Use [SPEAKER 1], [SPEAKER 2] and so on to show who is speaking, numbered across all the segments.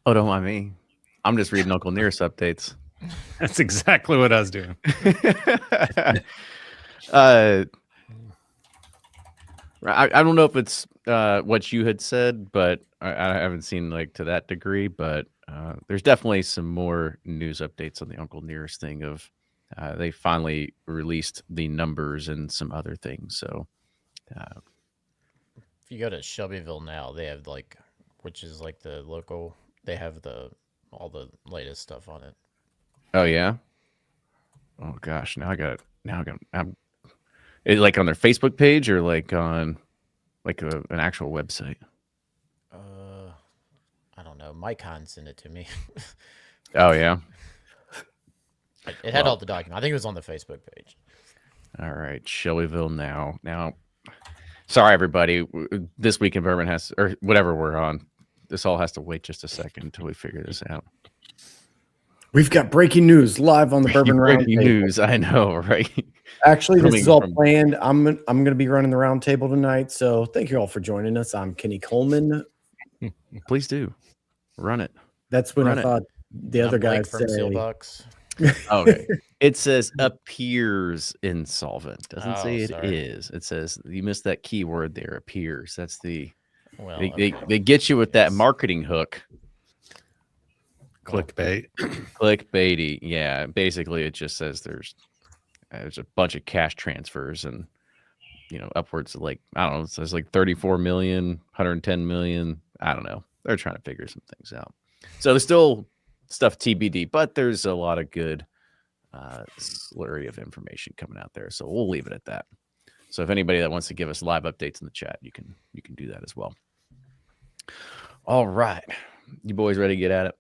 [SPEAKER 1] Oh, don't mind me. I'm just reading Uncle Nearest updates.
[SPEAKER 2] That's exactly what I was doing.
[SPEAKER 1] I don't know if it's what you had said, but I haven't seen like to that degree. But there's definitely some more news updates on the Uncle Nearest thing. Of they finally released the numbers and some other things. So
[SPEAKER 3] If you go to Shelbyville now, they have which is like the local. They have all the latest stuff on it.
[SPEAKER 1] oh yeah, oh gosh, now I got it. Now I got. Is it like on their Facebook page or like on like an actual website?
[SPEAKER 3] I don't know. Mike Hahn sent it to me.
[SPEAKER 1] Oh yeah.
[SPEAKER 3] It had all the documents. I think it was on the Facebook page.
[SPEAKER 1] All right, Shelbyville now. Now, sorry everybody. This week in Bourbon has, or whatever we're on. This all has to wait just a second until we figure this out.
[SPEAKER 4] We've got breaking news live on the Bourbon
[SPEAKER 1] Breaking
[SPEAKER 4] Roundtable.
[SPEAKER 1] news, I know, right?
[SPEAKER 4] Actually, this is all
[SPEAKER 1] from-
[SPEAKER 4] planned. I'm going to be running the roundtable tonight, so thank you all for joining us. I'm Kenny Coleman.
[SPEAKER 1] Please do run it.
[SPEAKER 4] That's when
[SPEAKER 1] Run
[SPEAKER 4] I
[SPEAKER 1] it.
[SPEAKER 4] thought the other guys
[SPEAKER 3] from
[SPEAKER 4] say.
[SPEAKER 3] Sealbucks.
[SPEAKER 1] Okay. It says appears insolvent. Doesn't say it
[SPEAKER 3] sorry.
[SPEAKER 1] is. It says you missed that keyword there. Appears. That's the
[SPEAKER 3] Well,
[SPEAKER 1] they get you with that
[SPEAKER 3] Yes.
[SPEAKER 1] marketing hook.
[SPEAKER 2] Clickbait.
[SPEAKER 1] Clickbaity. Yeah. Basically, it just says there's a bunch of cash transfers and upwards of like, I don't know, it says like 34 million, 110 million. I don't know. They're trying to figure some things out. So there's still stuff TBD, but there's a lot of good slurry of information coming out there. So we'll leave it at that. So if anybody that wants to give us live updates in the chat, you can do that as well. All right. You boys ready to get at it?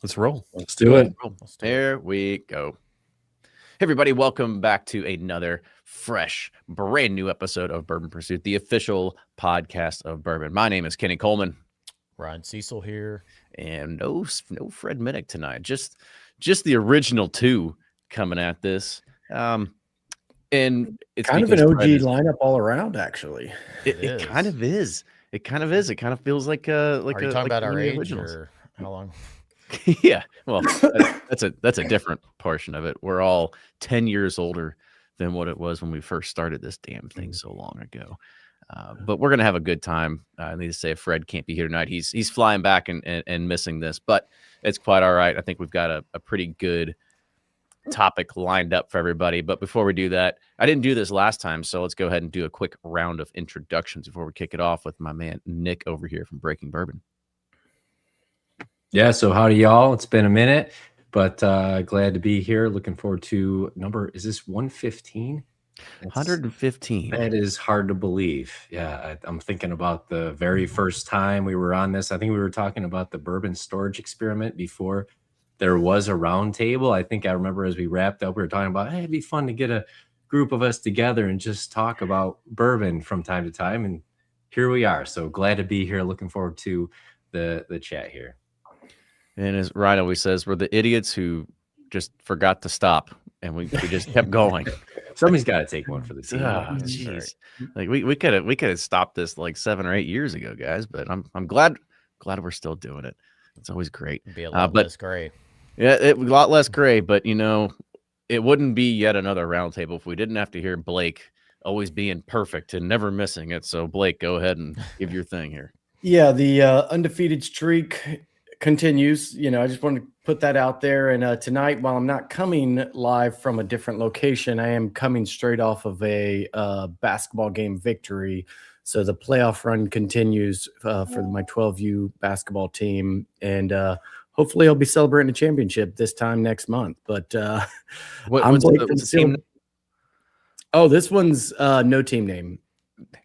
[SPEAKER 2] Let's roll.
[SPEAKER 4] Let's do it.
[SPEAKER 1] There we go. Hey, everybody. Welcome back to another fresh, brand new episode of Bourbon Pursuit, the official podcast of Bourbon. My name is Kenny Coleman.
[SPEAKER 3] Ryan Cecil here.
[SPEAKER 1] And no Fred Minnick tonight. Just the original two coming at this. And it's
[SPEAKER 4] Kind of an
[SPEAKER 1] because
[SPEAKER 4] OG
[SPEAKER 1] Fred is-
[SPEAKER 4] lineup all around, actually.
[SPEAKER 1] It kind of is. It kind of is. It kind of feels like
[SPEAKER 3] Are you talking about
[SPEAKER 1] one
[SPEAKER 3] our
[SPEAKER 1] of the
[SPEAKER 3] age
[SPEAKER 1] originals.
[SPEAKER 3] or how long?
[SPEAKER 1] Yeah. Well, that's a different portion of it. We're all 10 years older than what it was when we first started this damn thing so long ago. But we're gonna have a good time. I need to say, Fred can't be here tonight. He's flying back and missing this, but it's quite all right. I think we've got a pretty good topic lined up for everybody. But before we do that, I didn't do this last time, so let's go ahead and do a quick round of introductions before we kick it off with my man Nick over here from Breaking Bourbon.
[SPEAKER 5] Yeah, so howdy y'all. It's been a minute, but glad to be here. Looking forward to is this 115?
[SPEAKER 1] 115.
[SPEAKER 5] That is hard to believe. Yeah, I'm thinking about the very first time we were on this. I think we were talking about the bourbon storage experiment before there was a round table. I think I remember as we wrapped up, we were talking about, hey, it'd be fun to get a group of us together and just talk about bourbon from time to time. And here we are. So glad to be here. Looking forward to the chat here. And
[SPEAKER 1] as Ryan always says, we're the idiots who just forgot to stop, and we just kept going.
[SPEAKER 5] Somebody's got to take one for the team.
[SPEAKER 1] Jeez. Like we could have stopped this like 7 or 8 years ago, guys. But I'm glad we're still doing it. It's always great.
[SPEAKER 3] It'd be a lot less gray.
[SPEAKER 1] Yeah, a lot less gray. But it wouldn't be yet another roundtable if we didn't have to hear Blake always being perfect and never missing it. So Blake, go ahead and give your thing here.
[SPEAKER 4] Yeah, the undefeated streak continues. I just wanted to put that out there. And tonight, while I'm not coming live from a different location, I am coming straight off of a basketball game victory. So the playoff run continues for my 12U basketball team. And hopefully I'll be celebrating a championship this time next month. But
[SPEAKER 1] what's the team?
[SPEAKER 4] Oh, this one's no team name.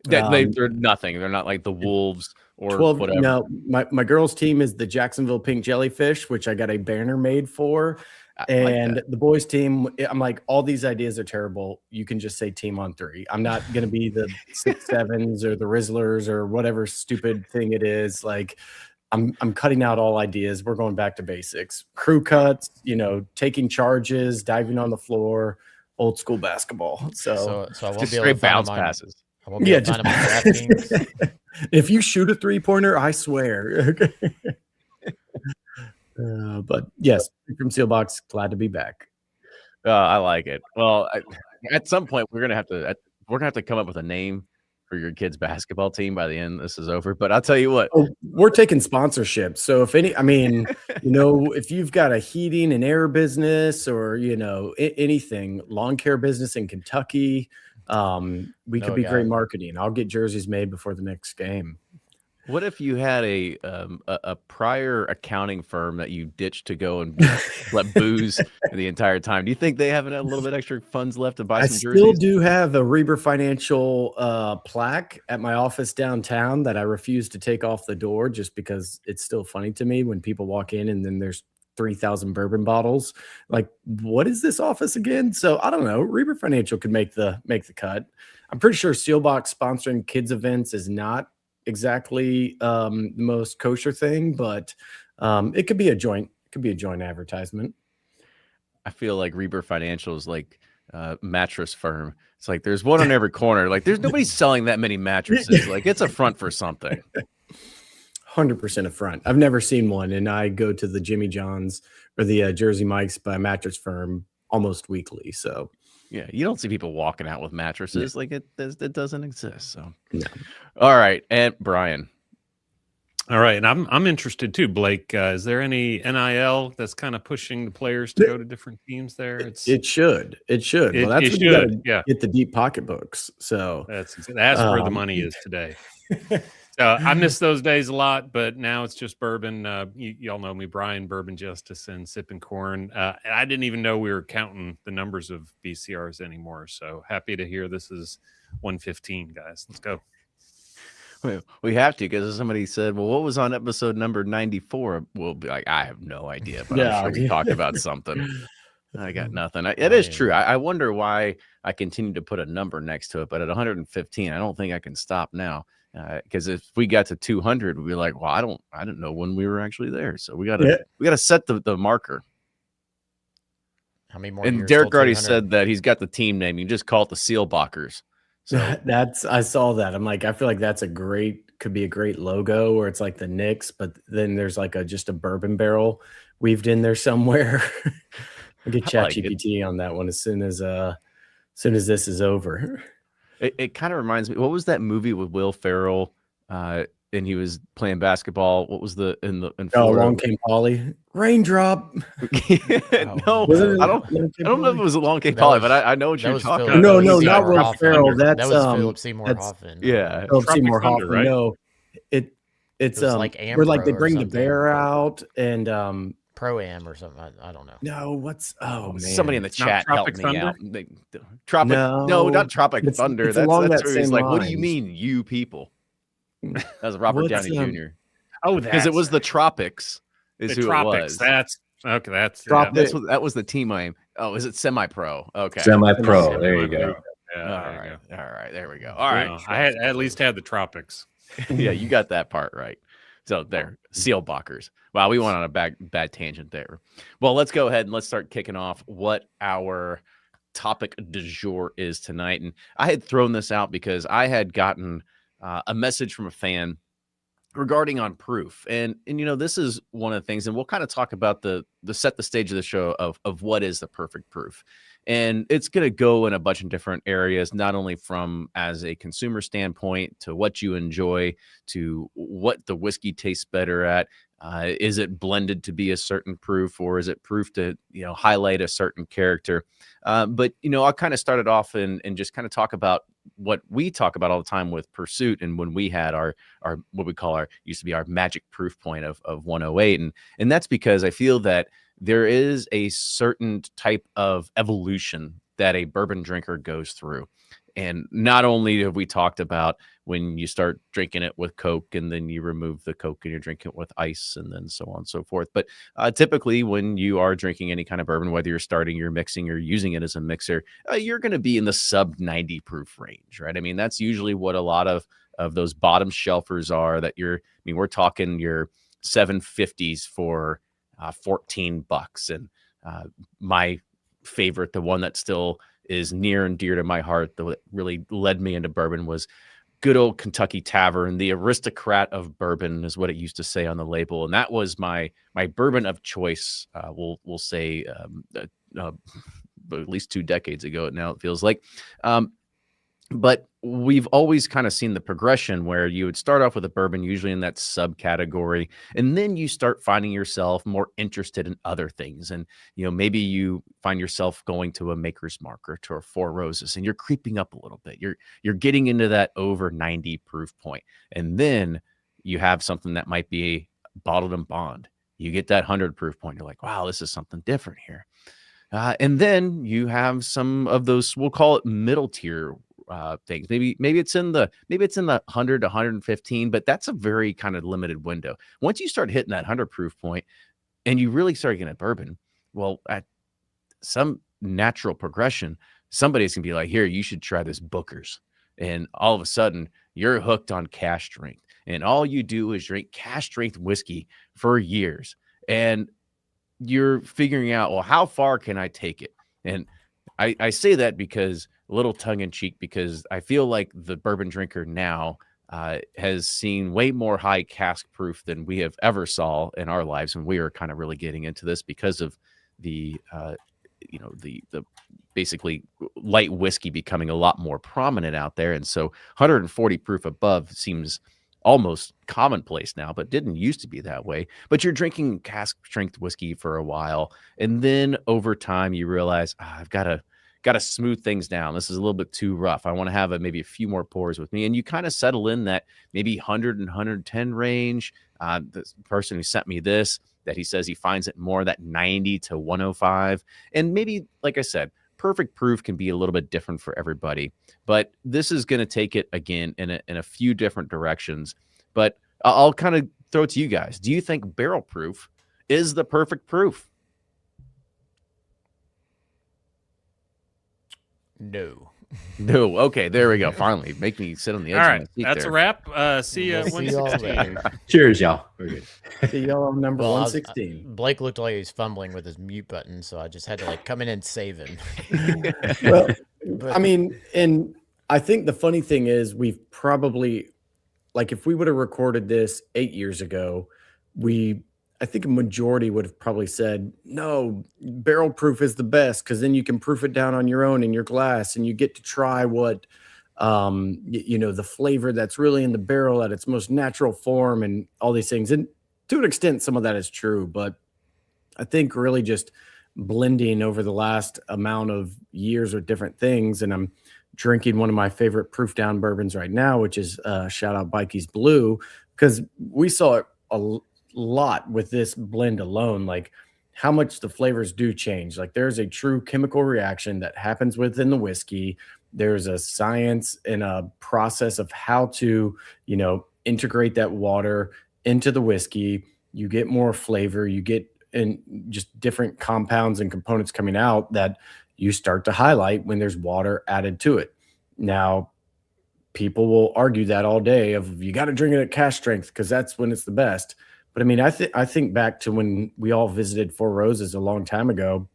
[SPEAKER 1] They're nothing. They're not like the Wolves or
[SPEAKER 4] 12,
[SPEAKER 1] whatever.
[SPEAKER 4] No, my girls' team is the Jacksonville Pink Jellyfish, which I got a banner made for. And the boys' team, I'm like, all these ideas are terrible. You can just say team on 3. I'm not going to be the 6-7s or the Rizzlers or whatever stupid thing it is. Like, I'm cutting out all ideas. We're going back to basics. Crew cuts, taking charges, diving on the floor, old school basketball. So
[SPEAKER 3] I won't
[SPEAKER 1] just
[SPEAKER 3] be able
[SPEAKER 1] straight
[SPEAKER 3] to find
[SPEAKER 1] bounce
[SPEAKER 3] mine.
[SPEAKER 1] passes.
[SPEAKER 3] I won't be able to find them on DraftKings.
[SPEAKER 4] If you shoot a 3-pointer, I swear. But yes, from Sealbox, glad to be back.
[SPEAKER 1] I like it. Well, at some point we're gonna have to come up with a name for your kids' basketball team by the end this is over. But I'll tell you what.
[SPEAKER 4] Oh, we're taking sponsorships. So if you've got a heating and air business or anything, lawn care business in Kentucky, we could be great marketing. I'll get jerseys made before the next game.
[SPEAKER 1] What if you had a prior accounting firm that you ditched to go and let booze the entire time? Do you think they have a little bit extra funds left to buy some jerseys?
[SPEAKER 4] I still do have a Reber Financial plaque at my office downtown that I refuse to take off the door just because it's still funny to me when people walk in and then there's 3,000 bourbon bottles. Like, what is this office again? So I don't know. Reber Financial could make the cut. I'm pretty sure Sealbox sponsoring kids events is not exactly the most kosher thing, but it could be a joint advertisement.
[SPEAKER 1] I feel like Reber Financial is like a mattress firm. It's like there's one on every corner. Like there's nobody selling that many mattresses. Like it's a front for something.
[SPEAKER 4] 100% a front. I've never seen one, and I go to the Jimmy John's or the Jersey Mike's by mattress firm almost weekly. So
[SPEAKER 1] yeah, you don't see people walking out with mattresses. Like it doesn't exist. So
[SPEAKER 4] no.
[SPEAKER 1] All right, and Brian.
[SPEAKER 2] All right, and I'm interested too, Blake. Is there any NIL that's kind of pushing the players to go to different teams there?
[SPEAKER 4] It should. Well, that's what you gotta get the deep pocketbooks. So
[SPEAKER 2] that's where the money is today. So I miss those days a lot, but now it's just bourbon. Y'all know me, Brian, Bourbon Justice, and Sipping Corn. I didn't even know we were counting the numbers of BCRs anymore. So happy to hear this is 115, guys. Let's go.
[SPEAKER 1] We have to, because somebody said, well, what was on episode number 94? We'll be like, I have no idea, but I'm sure we talked about something. I got nothing. It is true. I wonder why I continue to put a number next to it, but at 115, I don't think I can stop now. Because if we got to 200, we'd be like, well, I didn't know when we were actually there. So we gotta set the marker.
[SPEAKER 3] How many more?
[SPEAKER 1] And Derek already said that he's got the team name. You just call it the Sealbockers. So
[SPEAKER 4] I saw that. I'm like, I feel like that's could be a great logo where it's like the Knicks, but then there's like just a bourbon barrel weaved in there somewhere. I'll get ChatGPT on that one as soon as this is over.
[SPEAKER 1] It kind of reminds me. What was that movie with Will Ferrell? And he was playing basketball. What was in
[SPEAKER 4] Along Came Polly? Raindrop.
[SPEAKER 1] No, I don't know if it was Along Came Polly, but I know what you're talking about.
[SPEAKER 4] No, not Will Ferrell.
[SPEAKER 3] That was Philip Seymour Hoffman.
[SPEAKER 1] Yeah,
[SPEAKER 4] Philip Seymour Hoffman.
[SPEAKER 2] Right?
[SPEAKER 4] No, it's
[SPEAKER 3] like
[SPEAKER 4] where like they bring the bear out and
[SPEAKER 3] Pro-Am or something. I don't know.
[SPEAKER 4] No, man.
[SPEAKER 1] Somebody in the chat help me out.
[SPEAKER 4] Tropic?
[SPEAKER 1] No, not Tropic Thunder.
[SPEAKER 4] That's
[SPEAKER 1] where he's like,
[SPEAKER 4] line.
[SPEAKER 1] what do you mean, you people? That was Robert Downey Jr.
[SPEAKER 2] Oh,
[SPEAKER 1] because it was the Tropics. Is who
[SPEAKER 2] Tropics.
[SPEAKER 1] It was.
[SPEAKER 2] That's okay.
[SPEAKER 1] That was the team name. Oh, is it semi-pro? Okay,
[SPEAKER 5] semi-pro. There you go.
[SPEAKER 2] Yeah,
[SPEAKER 1] all right. There we go. All right.
[SPEAKER 2] I had at least had the Tropics.
[SPEAKER 1] Yeah, you got that part right. So there, Sealbockers. Wow, we went on a bad tangent there. Well, let's go ahead and let's start kicking off what our topic du jour is tonight. And I had thrown this out because I had gotten a message from a fan regarding on proof. And this is one of the things, and we'll kind of talk about the set the stage of the show of what is the perfect proof. And it's going to go in a bunch of different areas, not only from as a consumer standpoint to what you enjoy, to what the whiskey tastes better at. Is it blended to be a certain proof, or is it proof to, highlight a certain character? But I'll kind of start it off and just kind of talk about what we talk about all the time with Pursuit, and when we had our what we call used to be our magic proof point of 108. And that's because I feel that there is a certain type of evolution that a bourbon drinker goes through. And not only have we talked about when you start drinking it with Coke and then you remove the Coke and you're drinking it with ice and then so on and so forth. But typically when you are drinking any kind of bourbon, whether you're starting, you're mixing, or using it as a mixer, you're going to be in the sub 90 proof range, right? I mean, that's usually what a lot of those bottom shelfers are we're talking your 750s for $14. And my favorite, the one that still is near and dear to my heart, that really led me into bourbon, was good old Kentucky Tavern, the aristocrat of bourbon is what it used to say on the label, and that was my bourbon of choice. We'll say at least 2 decades ago. Now it feels like. But we've always kind of seen the progression where you would start off with a bourbon, usually in that subcategory, and then you start finding yourself more interested in other things. And, maybe you find yourself going to a Maker's Mark or to a Four Roses, and you're creeping up a little bit. You're getting into that over 90 proof point. And then you have something that might be bottled and bond. You get that 100 proof point. You're like, wow, this is something different here. And then you have some of those, we'll call it middle tier things. Maybe it's in the 100 to 115, but that's a very kind of limited window. Once you start hitting that 100 proof point and you really start getting a bourbon, well, at some natural progression, somebody's gonna be like, here, you should try this Booker's. And all of a sudden you're hooked on cash strength, and all you do is drink cash strength whiskey for years. And you're figuring out, well, how far can I take it? And I say that because a little tongue in cheek, because I feel like the bourbon drinker now has seen way more high cask proof than we have ever saw in our lives. And we are kind of really getting into this because of the basically light whiskey becoming a lot more prominent out there. And so 140 proof above seems almost commonplace now, but didn't used to be that way. But you're drinking cask strength whiskey for a while, and then over time you realize, I've got to smooth things down. This is a little bit too rough. I want to have maybe a few more pours with me, and you kind of settle in that maybe 100 and 110 range. The person who sent me this, that he says he finds it more that 90 to 105, and maybe, like I said, perfect proof can be a little bit different for everybody, but this is going to take it again in a few different directions. But I'll kind of throw it to you guys. Do you think barrel proof is the perfect proof?
[SPEAKER 3] No.
[SPEAKER 1] No. Okay, there we go. Finally, make me sit on the edge
[SPEAKER 2] All
[SPEAKER 1] of
[SPEAKER 2] right,
[SPEAKER 1] my seat
[SPEAKER 2] that's
[SPEAKER 1] there.
[SPEAKER 2] a wrap. See you
[SPEAKER 3] We'll see y'all
[SPEAKER 2] 116.
[SPEAKER 5] Cheers, y'all. We're good.
[SPEAKER 4] The yellow number
[SPEAKER 3] Well,
[SPEAKER 4] 116.
[SPEAKER 3] Blake looked like he was fumbling with his mute button, so I just had to come in and save him.
[SPEAKER 4] Well,
[SPEAKER 3] But-
[SPEAKER 4] I mean, and I think the funny thing is we've probably, like, if we would have recorded this 8 years ago, I think a majority would have probably said, no, barrel proof is the best, because then you can proof it down on your own in your glass and you get to try what, the flavor that's really in the barrel at its most natural form and all these things. And to an extent, some of that is true, but I think really just blending over the last amount of years with different things. And I'm drinking one of my favorite proof down bourbons right now, which is shout out Bikey's Blue, because we saw it a lot with this blend alone, like how much the flavors do change. Like there's a true chemical reaction that happens within the whiskey. There's a science and a process of how to, integrate that water into the whiskey. You get more flavor, you get in just different compounds and components coming out that you start to highlight when there's water added to it. Now, people will argue that all day of you got to drink it at cask strength because that's when it's the best. But I mean, I think back to when we all visited Four Roses a long time ago.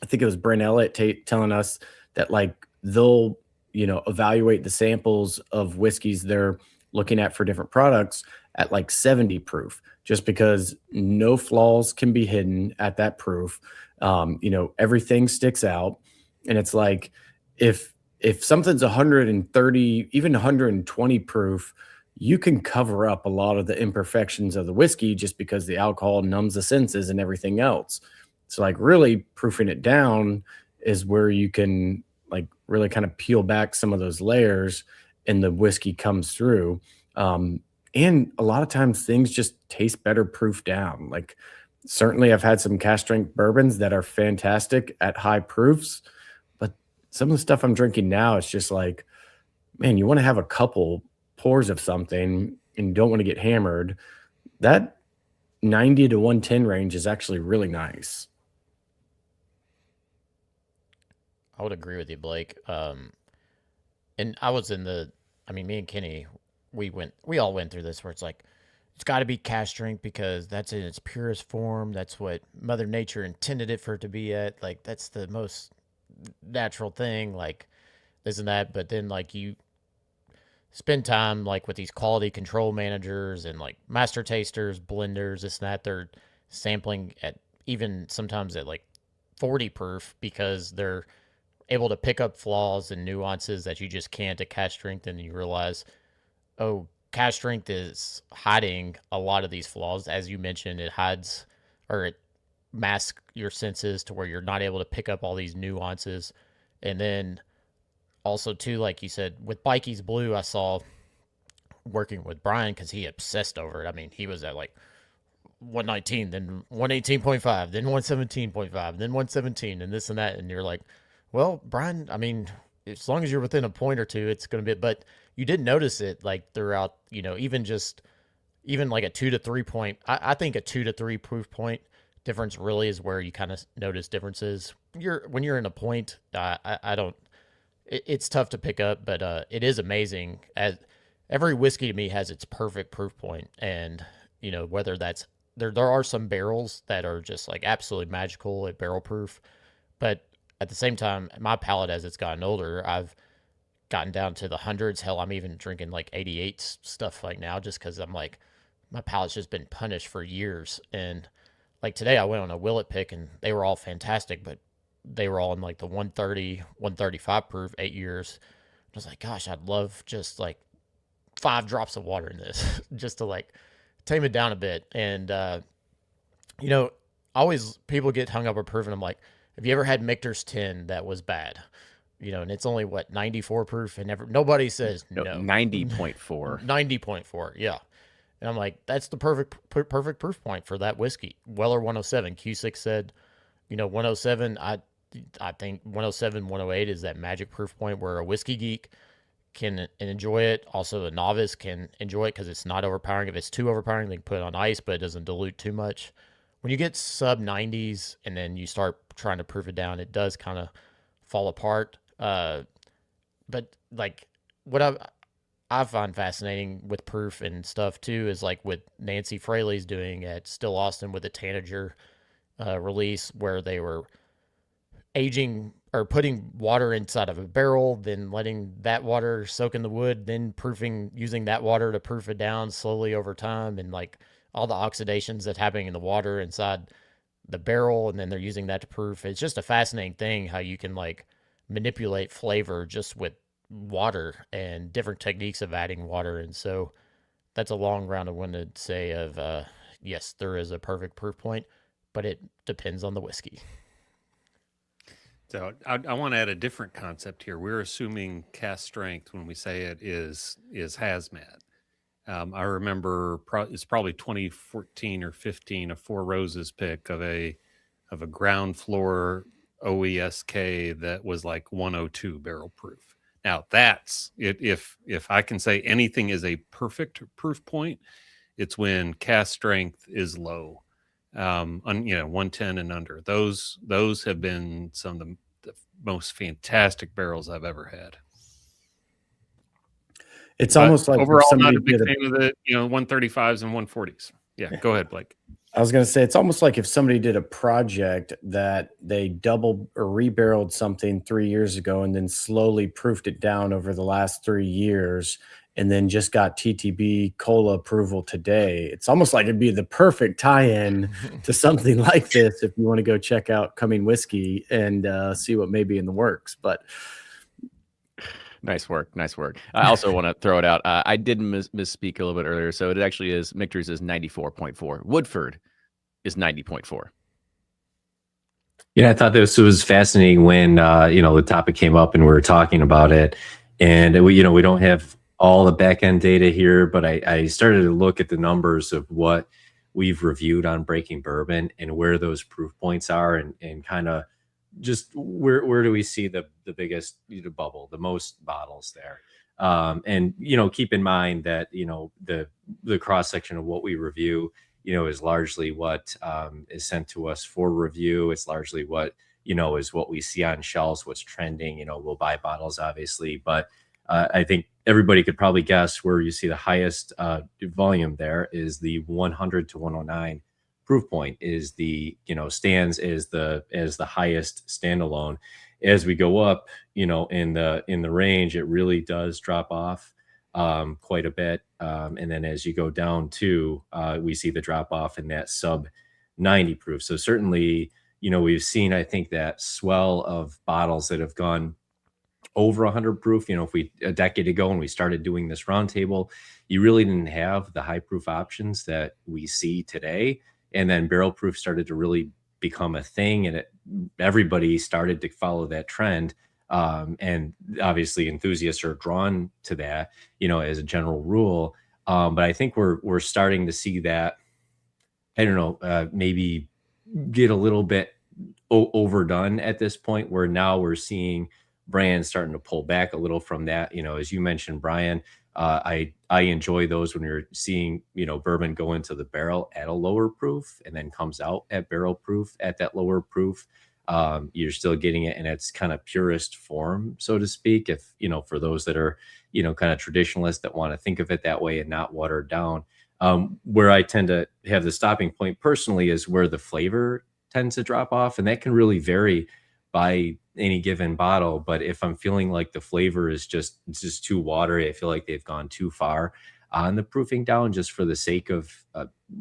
[SPEAKER 4] I think it was Brent Elliott telling us that like they'll, evaluate the samples of whiskeys they're looking at for different products at like 70 proof, just because no flaws can be hidden at that proof. Everything sticks out. And it's like, if something's 130, even 120 proof, you can cover up a lot of the imperfections of the whiskey just because the alcohol numbs the senses and everything else. So like really proofing it down is where you can like really kind of peel back some of those layers and the whiskey comes through. And a lot of times things just taste better proof down. Like certainly I've had some cask strength bourbons that are fantastic at high proofs, but some of the stuff I'm drinking now, it's just like, man, you want to have a couple pours of something and you don't want to get hammered. That 90 to 110 range is actually really nice.
[SPEAKER 3] I would agree with you, Blake. And I was me and Kenny, we all went through this where it's like, it's got to be cask strength because that's in its purest form. That's what Mother Nature intended it for it to be at. Like, that's the most natural thing, like this and that. But then, like, you spend time like with these quality control managers and like master tasters, blenders, this and that. They're sampling at even sometimes at like 40 proof because they're able to pick up flaws and nuances that you just can't at cask strength, and you realize, oh, cask strength is hiding a lot of these flaws. As you mentioned, it hides or it masks your senses to where you're not able to pick up all these nuances. And then also too, like you said, with Bikey's Blue, I saw working with Brian because he obsessed over it. I mean, he was at like 119, then 118.5, then 117.5, then 117, and this and that. And you're like, well, Brian, I mean, as long as you're within a point or two, it's going to be, but you did notice it like throughout, even like a 2 to 3 point. I think a 2 to 3 proof point difference really is where you kind of notice differences. When you're in a point, I don't, it's tough to pick up, but it is amazing. As every whiskey to me has its perfect proof point, and whether that's there are some barrels that are just like absolutely magical at barrel proof, but at the same time, my palate as it's gotten older, I've gotten down to the hundreds. Hell, I'm even drinking like 88 stuff like now just because I'm like, my palate's just been punished for years. And like today I went on a Willet pick and they were all fantastic, but they were all in like the 130, 135 proof, 8 years. I was like, gosh, I'd love just like 5 drops of water in this just to like tame it down a bit. And, always people get hung up on proof, and I'm like, have you ever had Michter's 10 that was bad? And it's only 94 proof, and nobody says no.
[SPEAKER 1] 90.4.
[SPEAKER 3] 90.4, yeah. And I'm like, that's the perfect proof point for that whiskey. Weller 107. Cusick said, 107. I think 107, 108 is that magic proof point where a whiskey geek can enjoy it. Also, a novice can enjoy it because it's not overpowering. If it's too overpowering, they can put it on ice, but it doesn't dilute too much. When you get sub 90s and then you start trying to proof it down, it does kind of fall apart. But like what I find fascinating with proof and stuff too is like with Nancy Fraley's doing at Still Austin with the Tanager release, where they were aging or putting water inside of a barrel, then letting that water soak in the wood, then proofing, using that water to proof it down slowly over time, and like all the oxidations that's happening in the water inside the barrel, and then they're using that to proof. It's just a fascinating thing how you can like manipulate flavor just with water and different techniques of adding water. And so that's a long round-winded say of yes, there is a perfect proof point, but it depends on the whiskey.
[SPEAKER 2] So I want to add a different concept here. We're assuming cask strength when we say it is hazmat. I remember it's probably 2014 or 15, a Four Roses pick of a ground floor OESK that was like 102 barrel proof. Now that's it. If I can say anything is a perfect proof point, it's when cask strength is low, 110 and under. Those have been some of the most fantastic barrels I've ever had.
[SPEAKER 4] It's almost like
[SPEAKER 2] overall not a big fan of the 135s and 140s. Yeah, go ahead, Blake.
[SPEAKER 4] I was going to say, it's almost like if somebody did a project that they double or rebarreled something 3 years ago and then slowly proofed it down over the last 3 years and then just got TTB cola approval today. It's almost like it'd be the perfect tie-in to something like this if you want to go check out Coming Whiskey and see what may be in the works. But
[SPEAKER 1] Nice work. I also want to throw it out. I did misspeak a little bit earlier. So it actually is, Michter's is 94.4. Woodford is 90.4.
[SPEAKER 5] Yeah, I thought this was fascinating when, the topic came up and we were talking about it. And, we don't have all the back end data here, but I started to look at the numbers of what we've reviewed on Breaking Bourbon and where those proof points are, and kind of just where do we see the biggest bubble, the most bottles there. And, keep in mind that, the cross section of what we review, is largely what is sent to us for review. It's largely what, is what we see on shelves, what's trending. We'll buy bottles, obviously, but I think everybody could probably guess where you see the highest volume there is the 100 to 109 proof point is the, stands as the highest standalone. As we go up, in the range, it really does drop off. quite a bit. And then as you go down to, we see the drop off in that sub 90 proof. So certainly, we've seen, I think, that swell of bottles that have gone over 100 proof. If we a decade ago when we started doing this roundtable, you really didn't have the high proof options that we see today. And then barrel proof started to really become a thing, and everybody started to follow that trend. And obviously, enthusiasts are drawn to that, as a general rule. But I think we're starting to see that. I don't know, maybe get a little bit overdone at this point, where now we're seeing brands starting to pull back a little from that. As you mentioned, Brian, I enjoy those when you're seeing, bourbon go into the barrel at a lower proof and then comes out at barrel proof at that lower proof. You're still getting it in its kind of purest form, so to speak. If, for those that are, kind of traditionalists that want to think of it that way and not watered down. Where I tend to have the stopping point personally is where the flavor tends to drop off, and that can really vary by any given bottle. But if I'm feeling like the flavor is just too watery, I feel like they've gone too far on the proofing down, just for the sake of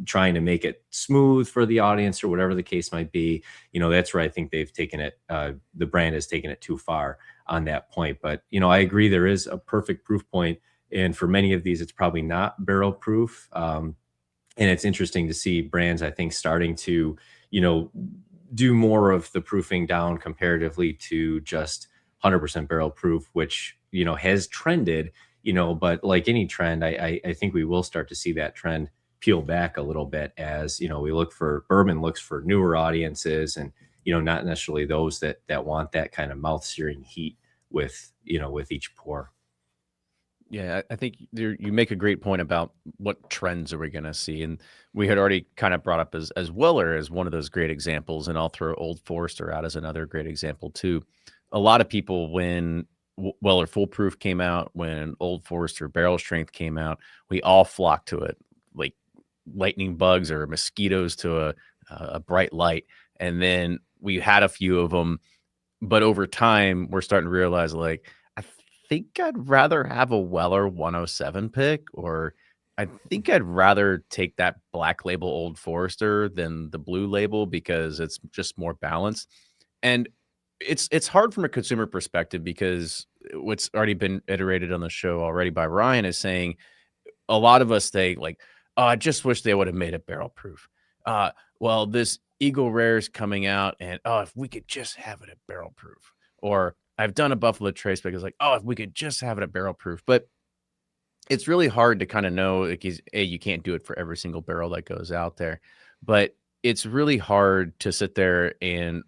[SPEAKER 5] trying to make it smooth for the audience or whatever the case might be. That's where I think they've taken it. The brand has taken it too far on that point. But, I agree there is a perfect proof point. And for many of these, it's probably not barrel proof. And it's interesting to see brands, I think, starting to, do more of the proofing down comparatively to just 100% barrel proof, which, has trended, but like any trend, I think we will start to see that trend peel back a little bit as, bourbon looks for newer audiences, and, not necessarily those that want that kind of mouth searing heat with each pour.
[SPEAKER 1] Yeah, I think you make a great point about what trends are we going to see, and we had already kind of brought up as Weller as one of those great examples, and I'll throw Old Forester out as another great example too. A lot of people, when Weller Full Proof came out, when Old Forester Barrel Strength came out, we all flocked to it like lightning bugs or mosquitoes to a bright light, and then we had a few of them, but over time we're starting to realize like, I think I'd rather have a Weller 107 pick, or I think I'd rather take that black label Old Forester than the blue label because it's just more balanced. And it's hard from a consumer perspective because what's already been iterated on the show already by Ryan is saying a lot of us think like, oh, I just wish they would have made it barrel proof. Well, this Eagle Rare is coming out, and oh, if we could just have it at barrel proof. Or I've done a Buffalo Trace because like, oh, if we could just have it at barrel proof. But it's really hard to kind of know, like, you can't do it for every single barrel that goes out there. But it's really hard to sit there and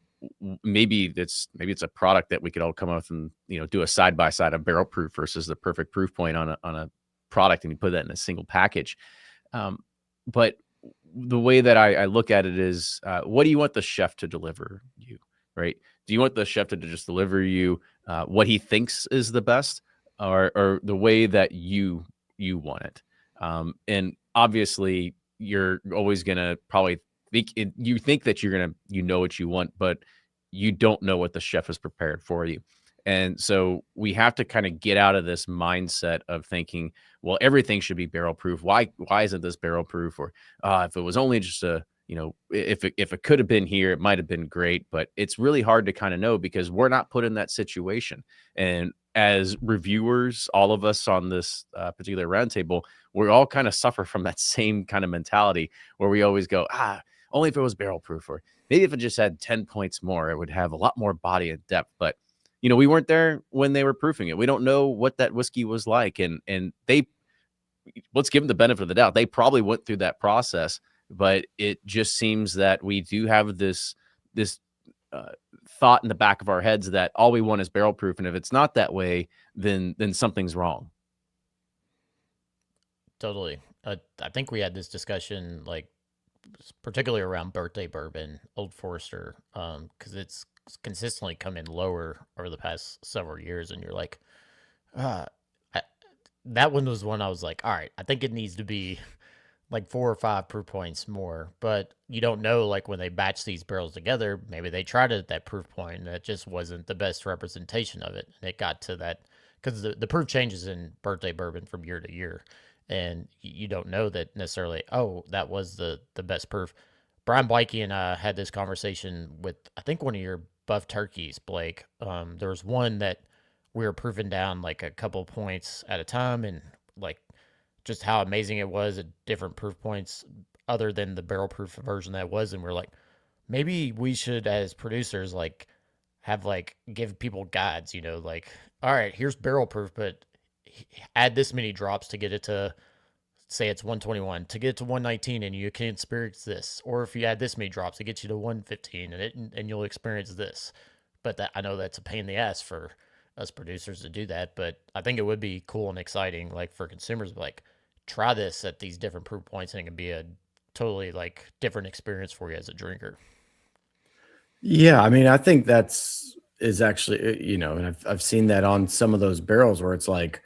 [SPEAKER 1] maybe it's a product that we could all come up and, do a side by side of barrel proof versus the perfect proof point on a product, and you put that in a single package. But the way that I look at it is, what do you want the chef to deliver you, right? Do you want the chef to just deliver you what he thinks is the best, or the way that you want it? And obviously, you're always gonna probably think that you're gonna know what you want, but you don't know what the chef has prepared for you. And so we have to kind of get out of this mindset of thinking, well, everything should be barrel proof. Why isn't this barrel proof? Or if it was only just if it could have been here, it might have been great. But it's really hard to kind of know because we're not put in that situation. And as reviewers, all of us on this particular roundtable, we all kind of suffer from that same kind of mentality where we always go, only if it was barrel proof, or maybe if it just had 10 points more, it would have a lot more body and depth. But we weren't there when they were proofing it. We don't know what that whiskey was like. And let's give them the benefit of the doubt. They probably went through that process, but it just seems that we do have this thought in the back of our heads that all we want is barrel proof. And if it's not that way, then something's wrong.
[SPEAKER 3] Totally. I think we had this discussion, like, particularly around birthday bourbon, Old Forester, because it's consistently come in lower over the past several years, and you're like, that one was one I was like, all right, I think it needs to be like 4 or 5 proof points more, but you don't know, like, when they batch these barrels together, maybe they tried it at that proof point and it just wasn't the best representation of it, and it got to that because the proof changes in birthday bourbon from year to year, and you don't know that necessarily. Oh, that was the best proof. Brian Blakey and I had this conversation with, I think, one of your buff turkeys, Blake. There was one that we were proofing down like a couple points at a time, and like just how amazing it was at different proof points other than the barrel proof version that was. And we're like, maybe we should, as producers, like have like give people guides, you know, like, all right, here's barrel proof, but add this many drops to get it to, say it's 121, to get it to 119, and you can experience this. Or if you add this many drops, it gets you to 115, and you'll experience this. But I know that's a pain in the ass for us producers to do that, but I think it would be cool and exciting, like for consumers, like try this at these different proof points, and it can be a totally like different experience for you as a drinker.
[SPEAKER 4] Yeah, I mean, I think is actually, you know, and I've seen that on some of those barrels where it's like,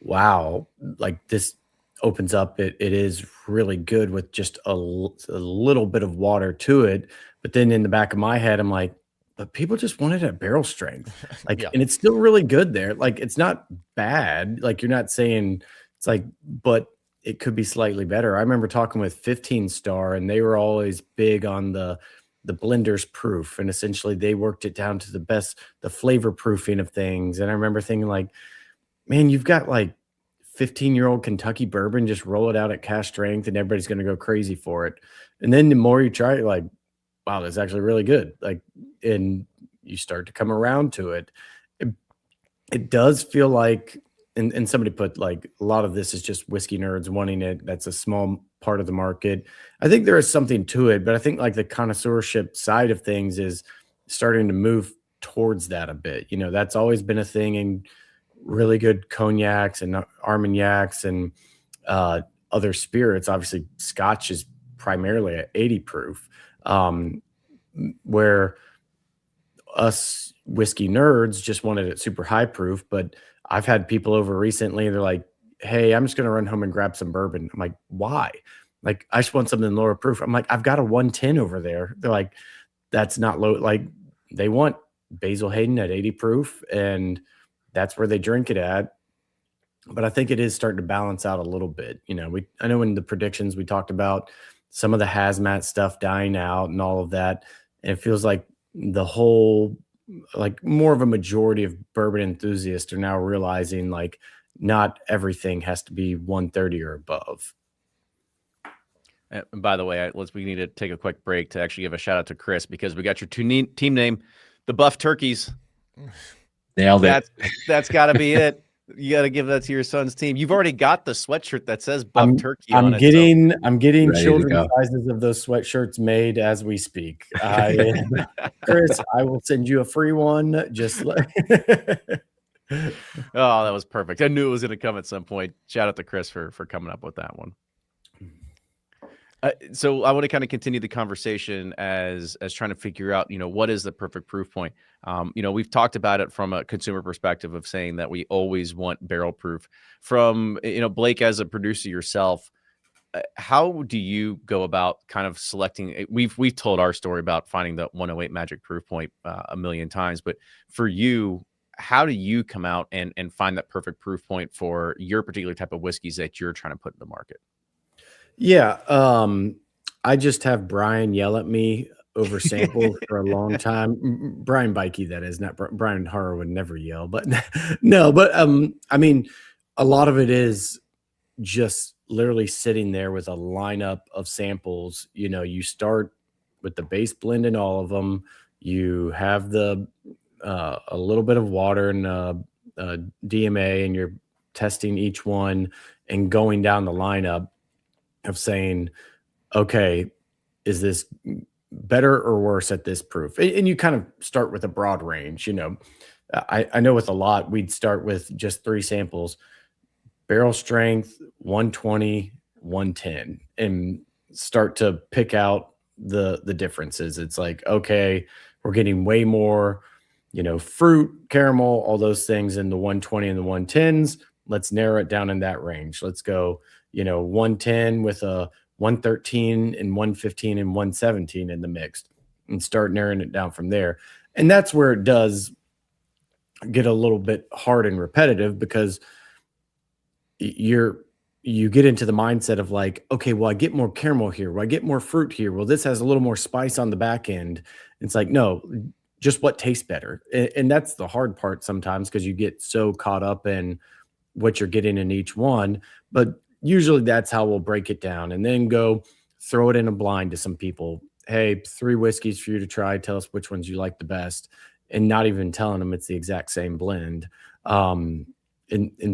[SPEAKER 4] wow, like this opens up. It is really good with just a little bit of water to it. But then in the back of my head, I'm like, but people just want it at barrel strength. Like,
[SPEAKER 3] Yeah.
[SPEAKER 4] and it's still really good there. Like, it's not bad. Like, you're not saying it's like, but it could be slightly better. I remember talking with 15 Star, and they were always big on the blender's proof, and essentially they worked it down to the flavor proofing of things. And I remember thinking like, man, you've got like 15-year-old Kentucky bourbon, just roll it out at cask strength and everybody's going to go crazy for it. And then the more you try it, like, wow, that's actually really good. Like, and you start to come around to it. It does feel like, and somebody put like a lot of this is just whiskey nerds wanting it. That's a small part of the market. I think there is something to it, but I think like the connoisseurship side of things is starting to move towards that a bit. You know, that's always been a thing in really good cognacs and Armagnacs and other spirits. Obviously, Scotch is primarily at 80 proof, where us whiskey nerds just wanted it super high proof. But I've had people over recently, they're like, hey, I'm just going to run home and grab some bourbon. I'm like, why? Like, I just want something lower proof. I'm like, I've got a 110 over there. They're like, that's not low. Like, they want Basil Hayden at 80 proof, and that's where they drink it at. But I think it is starting to balance out a little bit. You know, I know in the predictions we talked about some of the hazmat stuff dying out and all of that. And it feels like the whole, like more of a majority of bourbon enthusiasts are now realizing like not everything has to be 130 or above.
[SPEAKER 1] And by the way, we need to take a quick break to actually give a shout out to Chris, because we got your team name, the Buff Turkeys.
[SPEAKER 5] Nailed it.
[SPEAKER 1] That's got to be it. You got to give that to your son's team. You've already got the sweatshirt that says Buff Turkey on it.
[SPEAKER 4] I'm getting
[SPEAKER 5] Ready to
[SPEAKER 4] children's
[SPEAKER 5] go.
[SPEAKER 4] sizes of those sweatshirts made as we speak. Chris, I will send you a free one. Just like
[SPEAKER 1] Oh, that was perfect. I knew it was going to come at some point. Shout out to Chris for coming up with that one. So I want to kind of continue the conversation as trying to figure out, you know, what is the perfect proof point? You know, we've talked about it from a consumer perspective of saying that we always want barrel proof. From, you know, Blake, as a producer yourself, how do you go about kind of selecting? We've told our story about finding the 108 magic proof point a million times, but for you, how do you come out and find that perfect proof point for your particular type of whiskeys that you're trying to put in the market?
[SPEAKER 4] Yeah, I just have Brian yell at me over samples for a long time. Brian Bikey, that is, not Brian Harrow would never yell, but no, but I mean, a lot of it is just literally sitting there with a lineup of samples. You know, you start with the base blend in all of them. You have the a little bit of water and DMA, and you're testing each one and going down the lineup of saying, okay, is this better or worse at this proof? And you kind of start with a broad range. You know, I know with a lot, we'd start with just 3 samples: barrel strength, 120, 110, and start to pick out the differences. It's like, okay, we're getting way more, you know, fruit, caramel, all those things in the 120 and the 110s. Let's narrow it down in that range. Let's go, you know, 110 with a 113 and 115 and 117 in the mix, and start narrowing it down from there. And that's where it does get a little bit hard and repetitive because you get into the mindset of like, okay, well, I get more caramel here. Well, I get more fruit here. Well, this has a little more spice on the back end. It's like, no, just what tastes better. And that's the hard part sometimes because you get so caught up in what you're getting in each one. But usually that's how we'll break it down and then go throw it in a blind to some people. Hey, 3 whiskeys for you to try. Tell us which ones you like the best. And not even telling them it's the exact same blend. And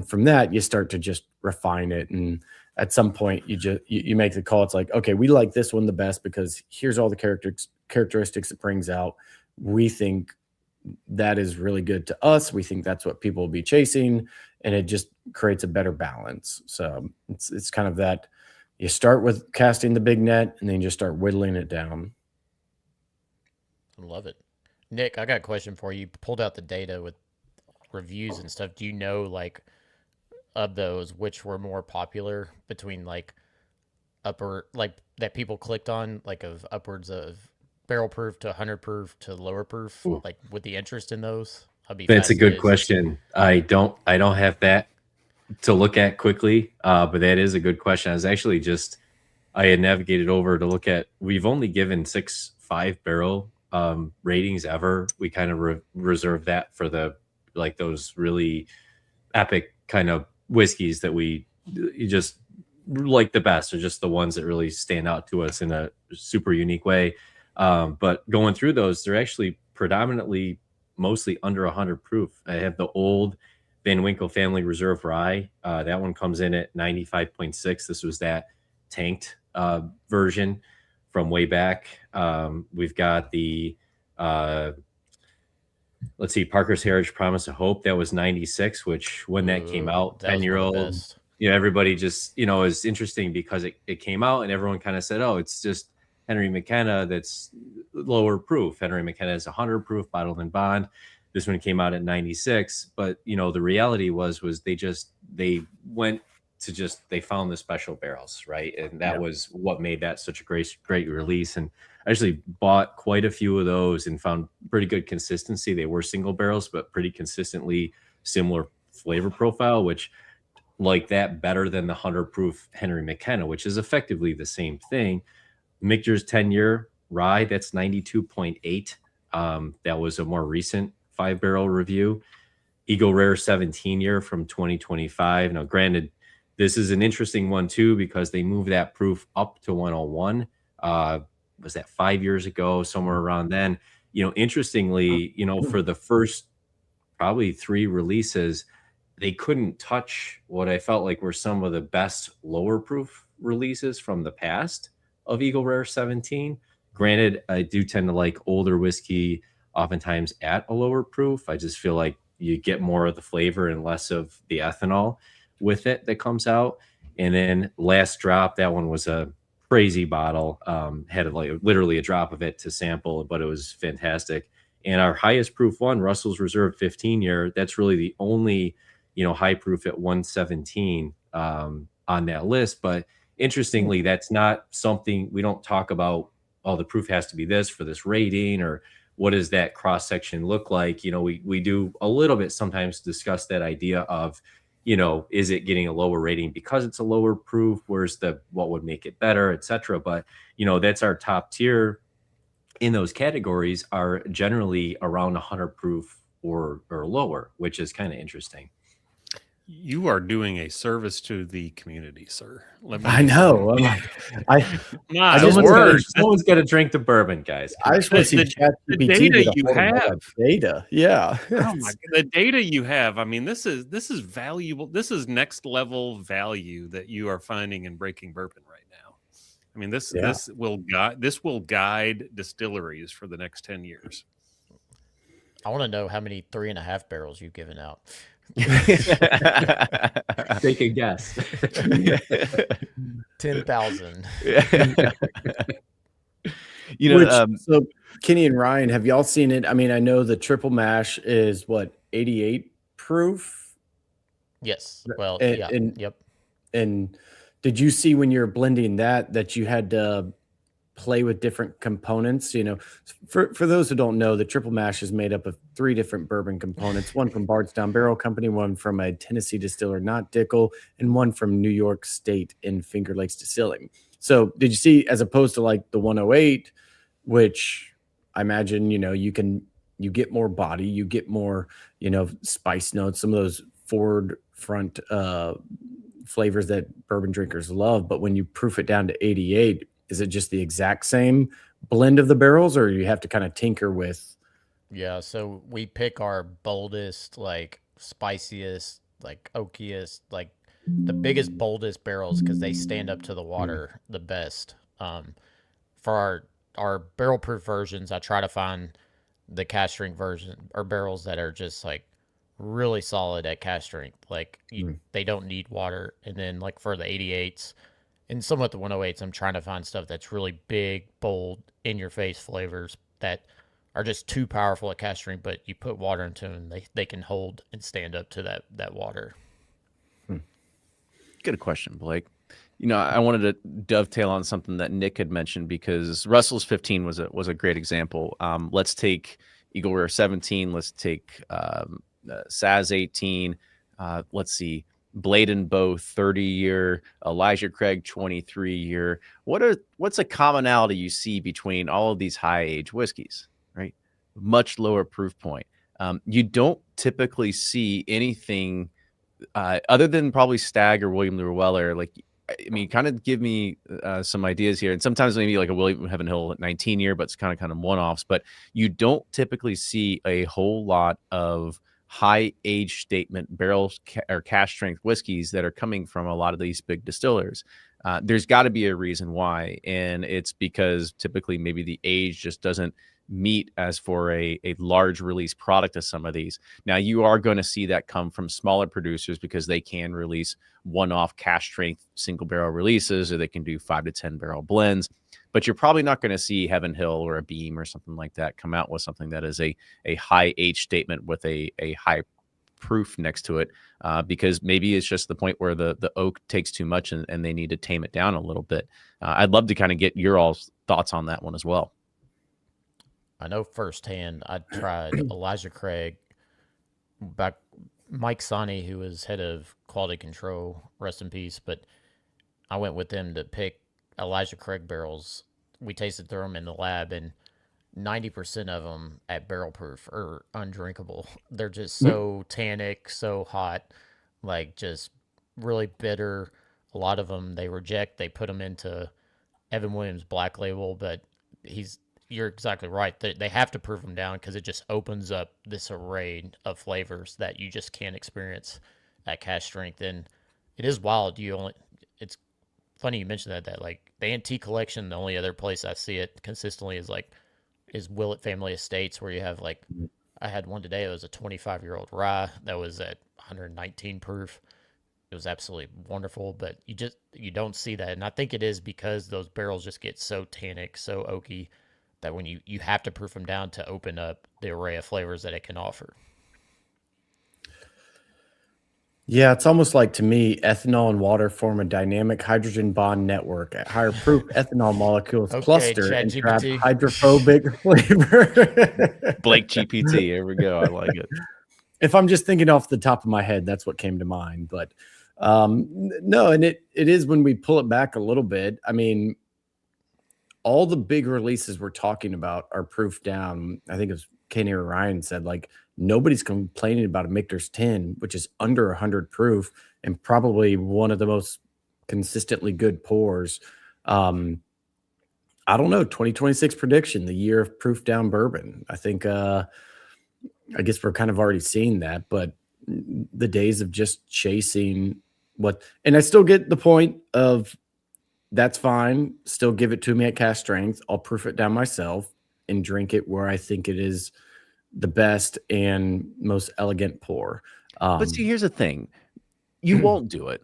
[SPEAKER 4] from that, you start to just refine it. And at some point, you make the call. It's like, okay, we like this one the best because here's all the characteristics it brings out. We think that is really good to us. We think that's what people will be chasing, and it just creates a better balance. So it's kind of that. You start with casting the big net, and then you just start whittling it down.
[SPEAKER 3] I love it. Nick, I got a question for you. You pulled out the data with reviews and stuff. Do you know, like, of those, which were more popular between, like, upper, like, that people clicked on, like, of upwards of barrel proof to 100 proof to lower proof, like, with the interest in those?
[SPEAKER 5] That's a good question. I don't have that to look at quickly, but that is a good question. I had navigated over to look at, we've only given 6 5-barrel ratings ever. We kind of reserve that for those really epic kind of whiskeys that you just like the best, or just the ones that really stand out to us in a super unique way. But going through those, they're actually predominantly mostly under 100 proof. I have the old Van Winkle Family Reserve Rye. That one comes in at 95.6. This was that tanked version from way back. We've got the let's see, Parker's Heritage Promise of Hope. That was 96, which when that came out, 10-year-old, everybody just, is interesting because it came out and everyone kind of said, oh, it's just Henry McKenna that's lower proof. Henry McKenna is 100 proof, bottled in bond. This one came out at 96. But, the reality was they found the special barrels, right? And that was what made that such a great release. And I actually bought quite a few of those and found pretty good consistency. They were single barrels, but pretty consistently similar flavor profile, which like that better than the 100 proof Henry McKenna, which is effectively the same thing. Michter's 10-year rye, that's 92.8. That was a more recent 5-barrel review. Eagle Rare 17-year from 2025. Now, granted, this is an interesting one too because they moved that proof up to 101. Was that 5 years ago, somewhere around then? Interestingly, for the first probably 3 releases, they couldn't touch what I felt like were some of the best lower proof releases from the past of Eagle Rare 17. Granted, I do tend to like older whiskey oftentimes at a lower proof. I just feel like you get more of the flavor and less of the ethanol with it that comes out. And then Last Drop, that one was a crazy bottle. Had like literally a drop of it to sample, but it was fantastic. And our highest proof one, Russell's Reserve 15-year, that's really the only high proof at 117 on that list. But interestingly, that's not something we don't talk about. Oh, the proof has to be this for this rating, or what does that cross section look like? We do a little bit sometimes discuss that idea of, is it getting a lower rating because it's a lower proof? Where's what would make it better, etc. But that's our top tier in those categories are generally around 100 proof or lower, which is kind of interesting.
[SPEAKER 2] You are doing a service to the community, sir.
[SPEAKER 4] I know.
[SPEAKER 5] Someone's got to drink the bourbon, guys.
[SPEAKER 4] I just want to see
[SPEAKER 2] the data you have.
[SPEAKER 4] Data, yeah.
[SPEAKER 2] Oh my! The data you have. I mean, this is valuable. This is next level value that you are finding in Breaking Bourbon right now. I mean, this will guide distilleries for the next 10 years.
[SPEAKER 3] I want to know how many 3.5 barrels you've given out.
[SPEAKER 5] Take a guess.
[SPEAKER 3] 10,000.
[SPEAKER 4] So Kenny and Ryan, have y'all seen it? I mean, I know the triple mash is 88 proof.
[SPEAKER 3] Yes. Well,
[SPEAKER 4] yep. And did you see when you're blending that you had to play with different components. You know, for those who don't know, the triple mash is made up of 3 different bourbon components: one from Bardstown Barrel Company, one from a Tennessee distiller, not Dickel, and one from New York State in Finger Lakes Distilling. So did you see, as opposed to like the 108, which I imagine, you know, you get more body, you get more, you know, spice notes, some of those forward front flavors that bourbon drinkers love. But when you proof it down to 88, is it just the exact same blend of the barrels, or you have to kind of tinker with?
[SPEAKER 3] Yeah, so we pick our boldest, like spiciest, like oakiest, like the biggest, boldest barrels because they stand up to the water the best. For our barrel proof versions, I try to find the cask strength version or barrels that are just like really solid at cask strength. Like they don't need water. And then like for the 88s and somewhat the 108s, I'm trying to find stuff that's really big, bold, in your face flavors that are just too powerful at cask strength, but you put water into them, they can hold and stand up to that water.
[SPEAKER 1] Good question, Blake. You know, I wanted to dovetail on something that Nick had mentioned because Russell's 15 was a great example. Let's take Eagle Rare 17. Let's take Saz 18. Let's see, Blade and Bow 30-year, Elijah Craig 23-year. What's a commonality you see between all of these high age whiskeys? Right, much lower proof point. You don't typically see anything other than probably Stagg or William Llewellyn. Like, I mean, kind of give me some ideas here. And sometimes maybe like a William Heaven Hill 19-year, but it's kind of one-offs. But you don't typically see a whole lot of high age statement barrels or cask strength whiskeys that are coming from a lot of these big distillers. There's got to be a reason why. And it's because typically maybe the age just doesn't meet as for a large release product of some of these. Now you are going to see that come from smaller producers because they can release one-off cask strength single barrel releases, or they can do 5 to 10 barrel blends, but you're probably not going to see Heaven Hill or a Beam or something like that come out with something that is a high age statement with a high proof next to it, because maybe it's just the point where the oak takes too much and they need to tame it down a little bit. I'd love to kind of get your all's thoughts on that one as well.
[SPEAKER 3] I know firsthand, I tried Elijah Craig, back Mike Sonny, who was head of quality control, rest in peace, but I went with him to pick Elijah Craig barrels. We tasted through them in the lab, and 90% of them at barrel proof are undrinkable. They're just so tannic, so hot, like just really bitter. A lot of them they reject. They put them into Evan Williams Black Label, but you're exactly right. They have to proof them down because it just opens up this array of flavors that you just can't experience at cask strength. And it is wild. It's funny you mentioned that like the antique collection, the only other place I see it consistently is Willett Family Estates, where you have like, I had one today. It was a 25-year-old rye that was at 119 proof. It was absolutely wonderful, but you don't see that. And I think it is because those barrels just get so tannic, so oaky, that when you have to proof them down to open up the array of flavors that it can offer.
[SPEAKER 4] Yeah, it's almost like, to me, ethanol and water form a dynamic hydrogen bond network. At higher proof, ethanol molecules cluster and trap hydrophobic flavor.
[SPEAKER 1] Blake GPT, here we go. I like it.
[SPEAKER 4] If I'm just thinking off the top of my head, that's what came to mind. But no, and it is when we pull it back a little bit. I mean, all the big releases we're talking about are proof down. I think it was Kenny or Ryan said, like, nobody's complaining about a Michter's 10, which is under 100 proof and probably one of the most consistently good pours. I don't know, 2026 prediction, the year of proof down bourbon. I think, I guess we're kind of already seeing that, but the days of just chasing and I still get the point of, that's fine. Still give it to me at cask strength. I'll proof it down myself and drink it where I think it is the best and most elegant pour.
[SPEAKER 1] But see, here's the thing: you won't do it,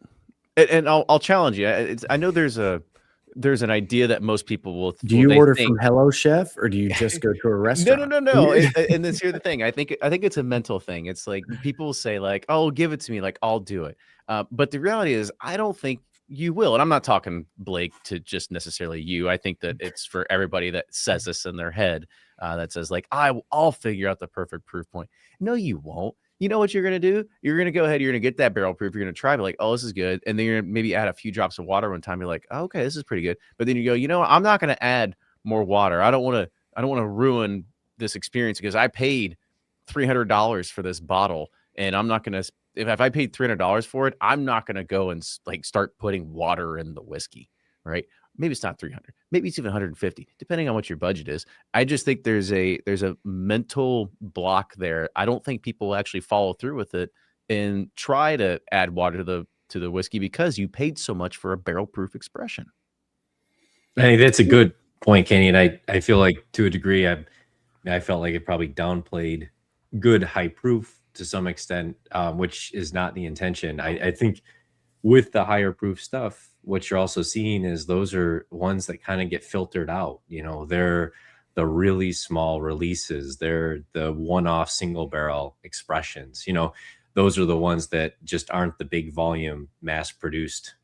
[SPEAKER 1] and I'll challenge you. I know there's an idea that most people will.
[SPEAKER 4] Do you order from Hello Chef, or do you just go to a restaurant?
[SPEAKER 1] No. And this here's the thing: I think it's a mental thing. It's like people say, like, "Oh, give it to me," like I'll do it. But the reality is, I don't think you will. And I'm not talking, Blake, to just necessarily you. I think that it's for everybody that says this in their head, that says like, I'll figure out the perfect proof point. No, you won't. You know what you're going to do? You're going to go ahead. You're going to get that barrel proof. You're going to try, be like, oh, this is good. And then you're going to maybe add a few drops of water one time. You're like, oh, okay, this is pretty good. But then you go, you know what? I'm not going to add more water. I don't want to ruin this experience because I paid $300 for this bottle, and I'm not going to, if I paid $300 for it, I'm not going to go and like start putting water in the whiskey, right? Maybe it's not 300, maybe it's even 150, depending on what your budget is. I just think there's a mental block there. I don't think people actually follow through with it and try to add water to the whiskey because you paid so much for a barrel proof expression.
[SPEAKER 5] I think that's a good point, Kenny. And I feel like to a degree, I felt like it probably downplayed good high proof to some extent, which is not the intention. I think with the higher proof stuff, what you're also seeing is those are ones that kind of get filtered out. You know, they're the really small releases. They're the one-off single barrel expressions. You know, those are the ones that just aren't the big volume mass produced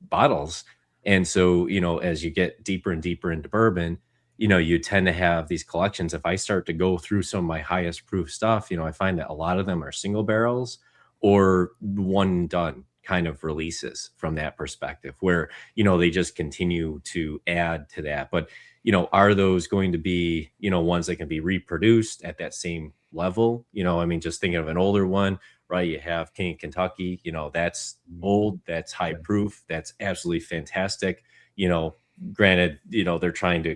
[SPEAKER 5] bottles. And so, you know, as you get deeper and deeper into bourbon, you know, you tend to have these collections. If I start to go through some of my highest proof stuff, you know, I find that a lot of them are single barrels or one and done kind of releases from that perspective, where, you know, they just continue to add to that. But, you know, are those going to be, you know, ones that can be reproduced at that same level? You know, I mean, just thinking of an older one, right? You have King of Kentucky, you know, that's old, that's high proof, that's absolutely fantastic. You know, granted, you know, they're trying to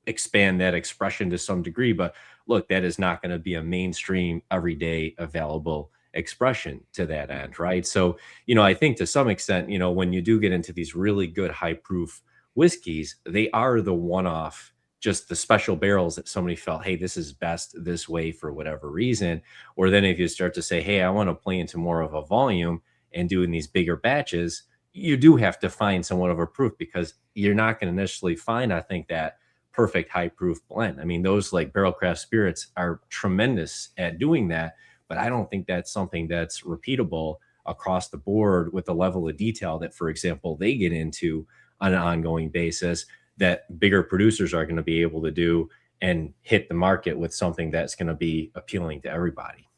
[SPEAKER 5] expand that expression to some degree, but look, that is not going to be a mainstream, everyday available expression to that end, right? So, you know, I think to some extent, you know, when you do get into these really good high proof whiskeys, they are the one-off, just the special barrels that somebody felt, hey, this is best this way for whatever reason. Or then if you start to say, hey, I want to play into more of a volume and doing these bigger batches, you do have to find somewhat of a proof, because you're not going to necessarily find, I think, that perfect high proof blend. I mean, those like barrel craft spirits are tremendous at doing that, but I don't think that's something that's repeatable across the board with the level of detail that, for example, they get into on an ongoing basis, that bigger producers are going to be able to do and hit the market with something that's going to be appealing to everybody.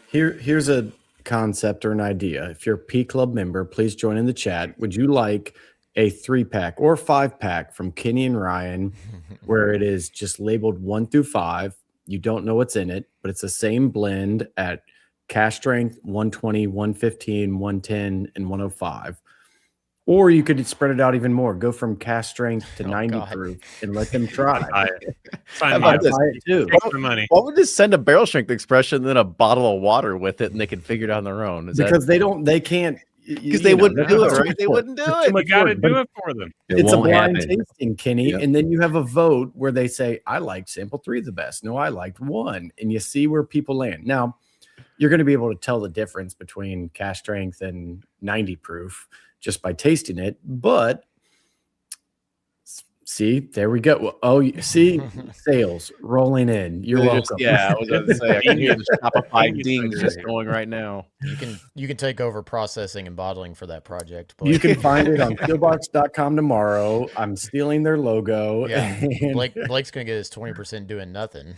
[SPEAKER 4] Here's a concept or an idea. If you're a P Club member, please join in the chat. Would you like a 3-pack or 5-pack from Kenny and Ryan where it is just labeled 1 through 5? You don't know what's in it, but it's the same blend at cash strength 120, 115, 110, and 105. Or you could spread it out even more. Go from cash strength to 90 proof and let them try.
[SPEAKER 2] Sign me up.
[SPEAKER 4] It too.
[SPEAKER 2] Take the money.
[SPEAKER 1] Why would just send a barrel strength expression and then a bottle of water with it, and they can figure it out on their own?
[SPEAKER 4] Because they can't.
[SPEAKER 1] Because they wouldn't do it, right? They wouldn't do it.
[SPEAKER 2] You got to do it for them.
[SPEAKER 4] It's a blind tasting, Kenny. Yep. And then you have a vote where they say, I liked sample 3 the best. No, I liked 1. And you see where people land. Now, you're going to be able to tell the difference between cash strength and 90 proof just by tasting it. But see, there we go. Oh, you see, sales rolling in. You're welcome.
[SPEAKER 1] I was going to say, I can hear the Shopify dings just going right now.
[SPEAKER 3] You can take over processing and bottling for that project.
[SPEAKER 4] Blake. You can find it on steelbox.com tomorrow. I'm stealing their logo.
[SPEAKER 3] Yeah. And Blake's going to get his 20% doing nothing.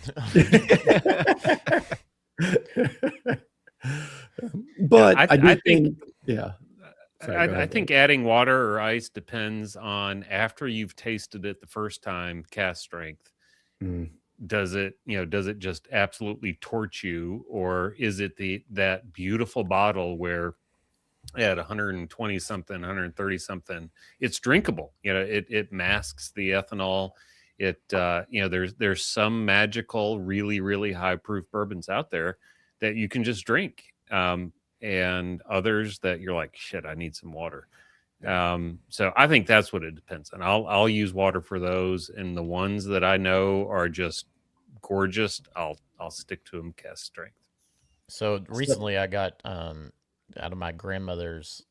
[SPEAKER 4] But I think
[SPEAKER 2] I think adding water or ice depends on, after you've tasted it the first time, cast strength. Does it just absolutely torch you, or is it that beautiful bottle where at 120 something, 130 something, it's drinkable? You know, it masks the ethanol. There's some magical, really, really high proof bourbons out there that you can just drink. And others that you're like, shit, I need some water. So I think that's what it depends on. I'll use water for those, and the ones that I know are just gorgeous, I'll stick to them cast strength.
[SPEAKER 3] So recently I got out of my grandmother's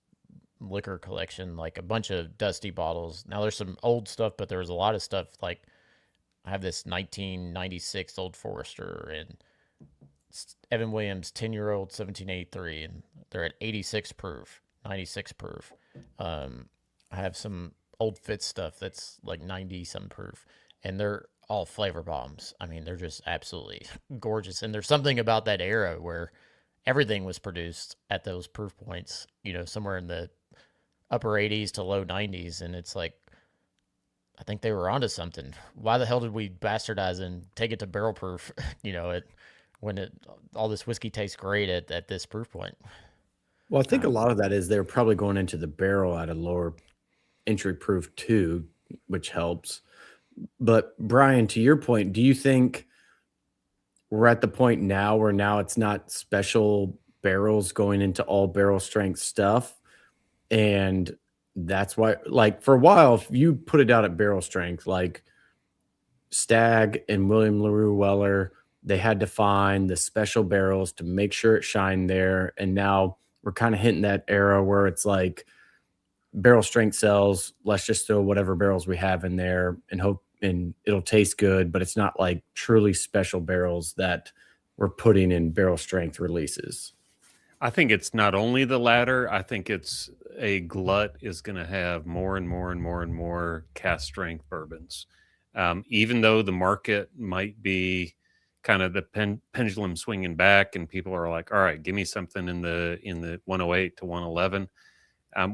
[SPEAKER 3] liquor collection like a bunch of dusty bottles. Now there's some old stuff, but there was a lot of stuff, like I have this 1996 Old Forester and Evan Williams 10-year-old 1783, and they're at 86 proof. 96 proof. I have some old Fitz stuff that's like 90 some proof, and they're all flavor bombs. I mean, they're just absolutely gorgeous. And there's something about that era where everything was produced at those proof points, somewhere in the upper 80s to low 90s. And it's like, I think they were onto something. Why the hell did we bastardize and take it to barrel proof, when all this whiskey tastes great at this proof point?
[SPEAKER 4] Well, I think a lot of that is they're probably going into the barrel at a lower entry proof too, which helps. But Brian, to your point, do you think we're at the point now where now it's not special barrels going into all barrel strength stuff? And that's why, like, for a while, if you put it out at barrel strength, like Stagg and William LaRue Weller, they had to find the special barrels to make sure it shined there. And now we're kind of hitting that era where it's like barrel strength sells. Let's just throw whatever barrels we have in there and hope and it'll taste good, but it's not like truly special barrels that we're putting in barrel strength releases.
[SPEAKER 2] I think it's not only the latter. I think it's a glut is going to have more and more and more and more cast strength bourbons. Even though the market might be kind of the pendulum swinging back and people are like, all right, give me something in the 108 to 111.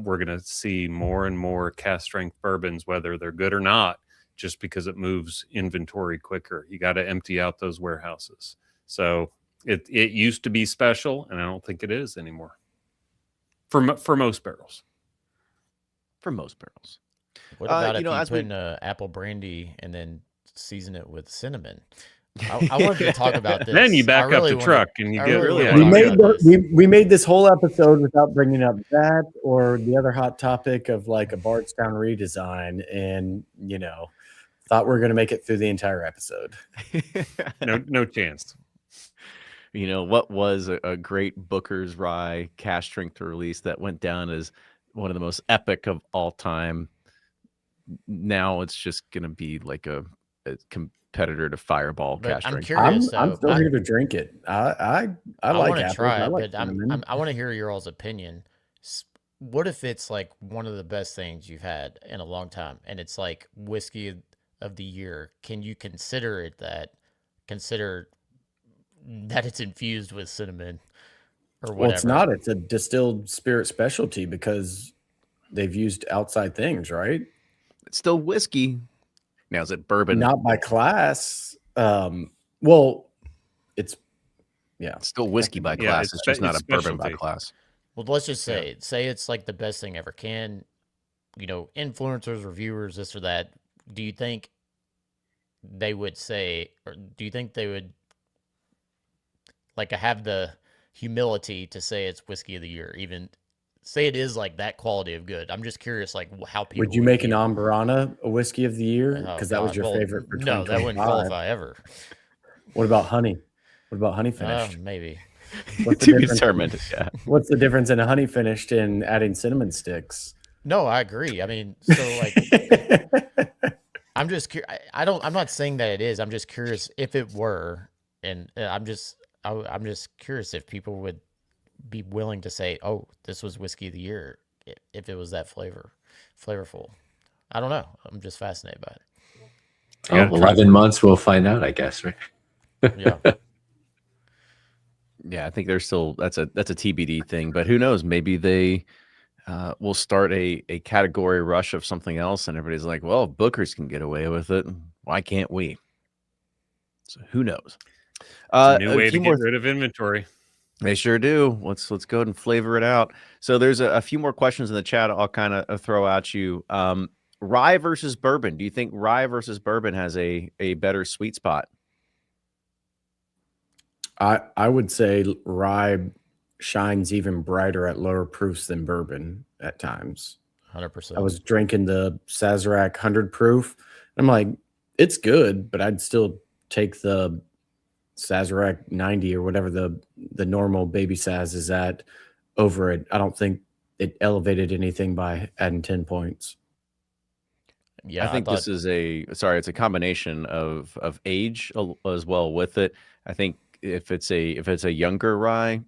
[SPEAKER 2] We're going to see more and more cast strength bourbons, whether they're good or not, just because it moves inventory quicker. You got to empty out those warehouses. So it used to be special, and I don't think it is anymore for most barrels.
[SPEAKER 1] For most barrels.
[SPEAKER 3] What about if you put in apple brandy and then season it with cinnamon? I wanted to talk about this.
[SPEAKER 2] Then you back up the truck and you get really.
[SPEAKER 4] We made this whole episode without bringing up that or the other hot topic of like a Bardstown redesign, and thought we were going to make it through the entire episode.
[SPEAKER 2] No chance.
[SPEAKER 1] What was a great Booker's Rye cast strength release that went down as one of the most epic of all time. Now it's just going to be like a competitor to Fireball cast strength.
[SPEAKER 4] I'm still here to drink it. I like
[SPEAKER 3] to try it,
[SPEAKER 4] but
[SPEAKER 3] I want to hear your all's opinion. What if it's like one of the best things you've had in a long time, and it's like whiskey of the year? Can you consider that it's infused with cinnamon or whatever?
[SPEAKER 4] Well, it's not. It's a distilled spirit specialty because they've used outside things, right?
[SPEAKER 1] It's still whiskey. Now, is it bourbon?
[SPEAKER 4] Not by class. Well, it's
[SPEAKER 1] still whiskey by class. It's just not a bourbon by class.
[SPEAKER 3] Well, let's just say it's like the best thing ever. Can, influencers, reviewers, this or that, do you think they would say, or do you think they would like have the humility to say it's whiskey of the year, even say it is like that quality of good? I'm just curious, like how people
[SPEAKER 4] would you make an Amburana a whiskey of the year? Because that was your favorite for 2025.
[SPEAKER 3] No, that wouldn't qualify ever.
[SPEAKER 4] What about honey? What about honey finished?
[SPEAKER 3] Maybe.
[SPEAKER 4] What's
[SPEAKER 1] to be determined. Yeah.
[SPEAKER 4] What's the difference in a honey finished and adding cinnamon sticks?
[SPEAKER 3] No, I agree. I mean, so like, I'm just curious. I'm not saying that it is. I'm just curious if it were, and I'm just curious if people would be willing to say, "Oh, this was whiskey of the year," if it was that flavorful. I don't know. I'm just fascinated by it.
[SPEAKER 5] 11 months, we'll find out, I guess, right?
[SPEAKER 3] Yeah.
[SPEAKER 1] Yeah, I think there's still that's a TBD thing, but who knows? Maybe they will start a category rush of something else, and everybody's like, "Well, if Bookers can get away with it, why can't we?" So who knows?
[SPEAKER 2] It's a new way to get rid of inventory.
[SPEAKER 1] They sure do. Let's go ahead and flavor it out. So there's a few more questions in the chat. I'll kind of throw at you. Rye versus bourbon. Do you think rye versus bourbon has a better sweet spot?
[SPEAKER 4] I would say rye shines even brighter at lower proofs than bourbon at times.
[SPEAKER 3] 100%.
[SPEAKER 4] I was drinking the Sazerac 100 proof. I'm like, it's good, but I'd still take the Sazerac 90 or whatever the normal baby Saz is at over it. I don't think it elevated anything by adding 10 points.
[SPEAKER 3] Yeah,
[SPEAKER 1] I think this is it's a combination of age as well with it. I think if it's a younger rye,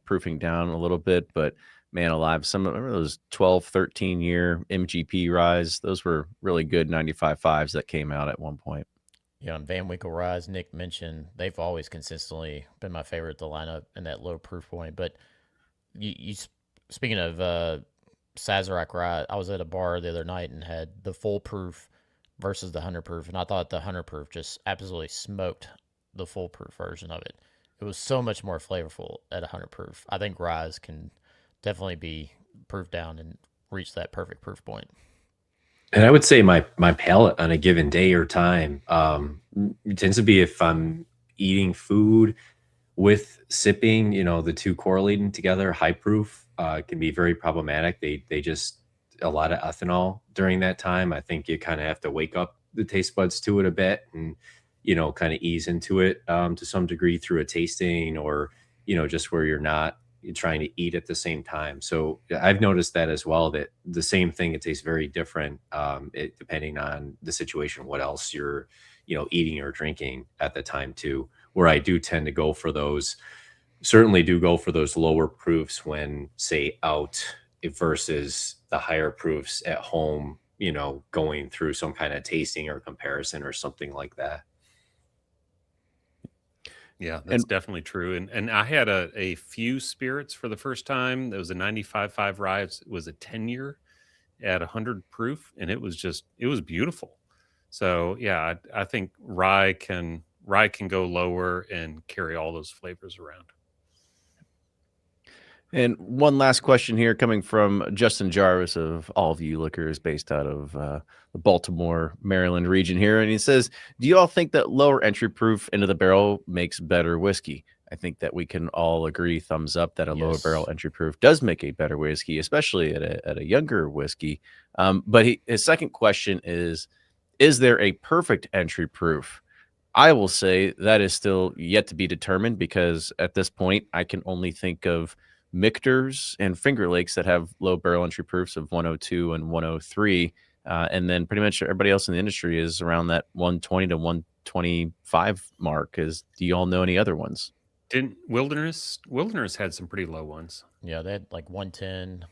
[SPEAKER 1] proofing down a little bit, but man alive. Remember those 12, 13-year MGP ryes? Those were really good 95.5s that came out at one point.
[SPEAKER 3] Yeah, and Van Winkle Rise, Nick mentioned, they've always consistently been my favorite to line up in that low proof point. But speaking of Sazerac Rye, I was at a bar the other night and had the full proof versus the 100 proof, and I thought the 100 proof just absolutely smoked the full proof version of it. It was so much more flavorful at 100 proof. I think Ryes can definitely be proofed down and reach that perfect proof point.
[SPEAKER 5] And I would say my palate on a given day or time tends to be if I'm eating food with sipping, the two correlating together, high proof can be very problematic. They just a lot of ethanol during that time. I think you kind of have to wake up the taste buds to it a bit and, kind of ease into it to some degree through a tasting or, just where you're trying to eat at the same time. So I've noticed that as well, that the same thing, it tastes very different depending on the situation, what else you're, eating or drinking at the time too, where I do tend to go for those, certainly do go for those lower proofs when say out versus the higher proofs at home, going through some kind of tasting or comparison or something like that.
[SPEAKER 2] Yeah, that's definitely true. And I had a few spirits for the first time. There was a 95.5 rye. It was a 10-year at 100 proof, and it was beautiful. So yeah, I think rye can go lower and carry all those flavors around.
[SPEAKER 1] And one last question here coming from Justin Jarvis of All View Liquors, based out of the Baltimore, Maryland region here. And he says, do you all think that lower entry proof into the barrel makes better whiskey? I think that we can all agree, thumbs up, that a lower barrel entry proof does make a better whiskey, especially at a younger whiskey. But his second question is there a perfect entry proof? I will say that is still yet to be determined, because at this point I can only think of Michter's and Finger Lakes that have low barrel entry proofs of 102 and 103. And then pretty much everybody else in the industry is around that 120 to 125 mark. Do you all know any other ones?
[SPEAKER 2] Didn't Wilderness had some pretty low ones.
[SPEAKER 3] Yeah, they had like 110.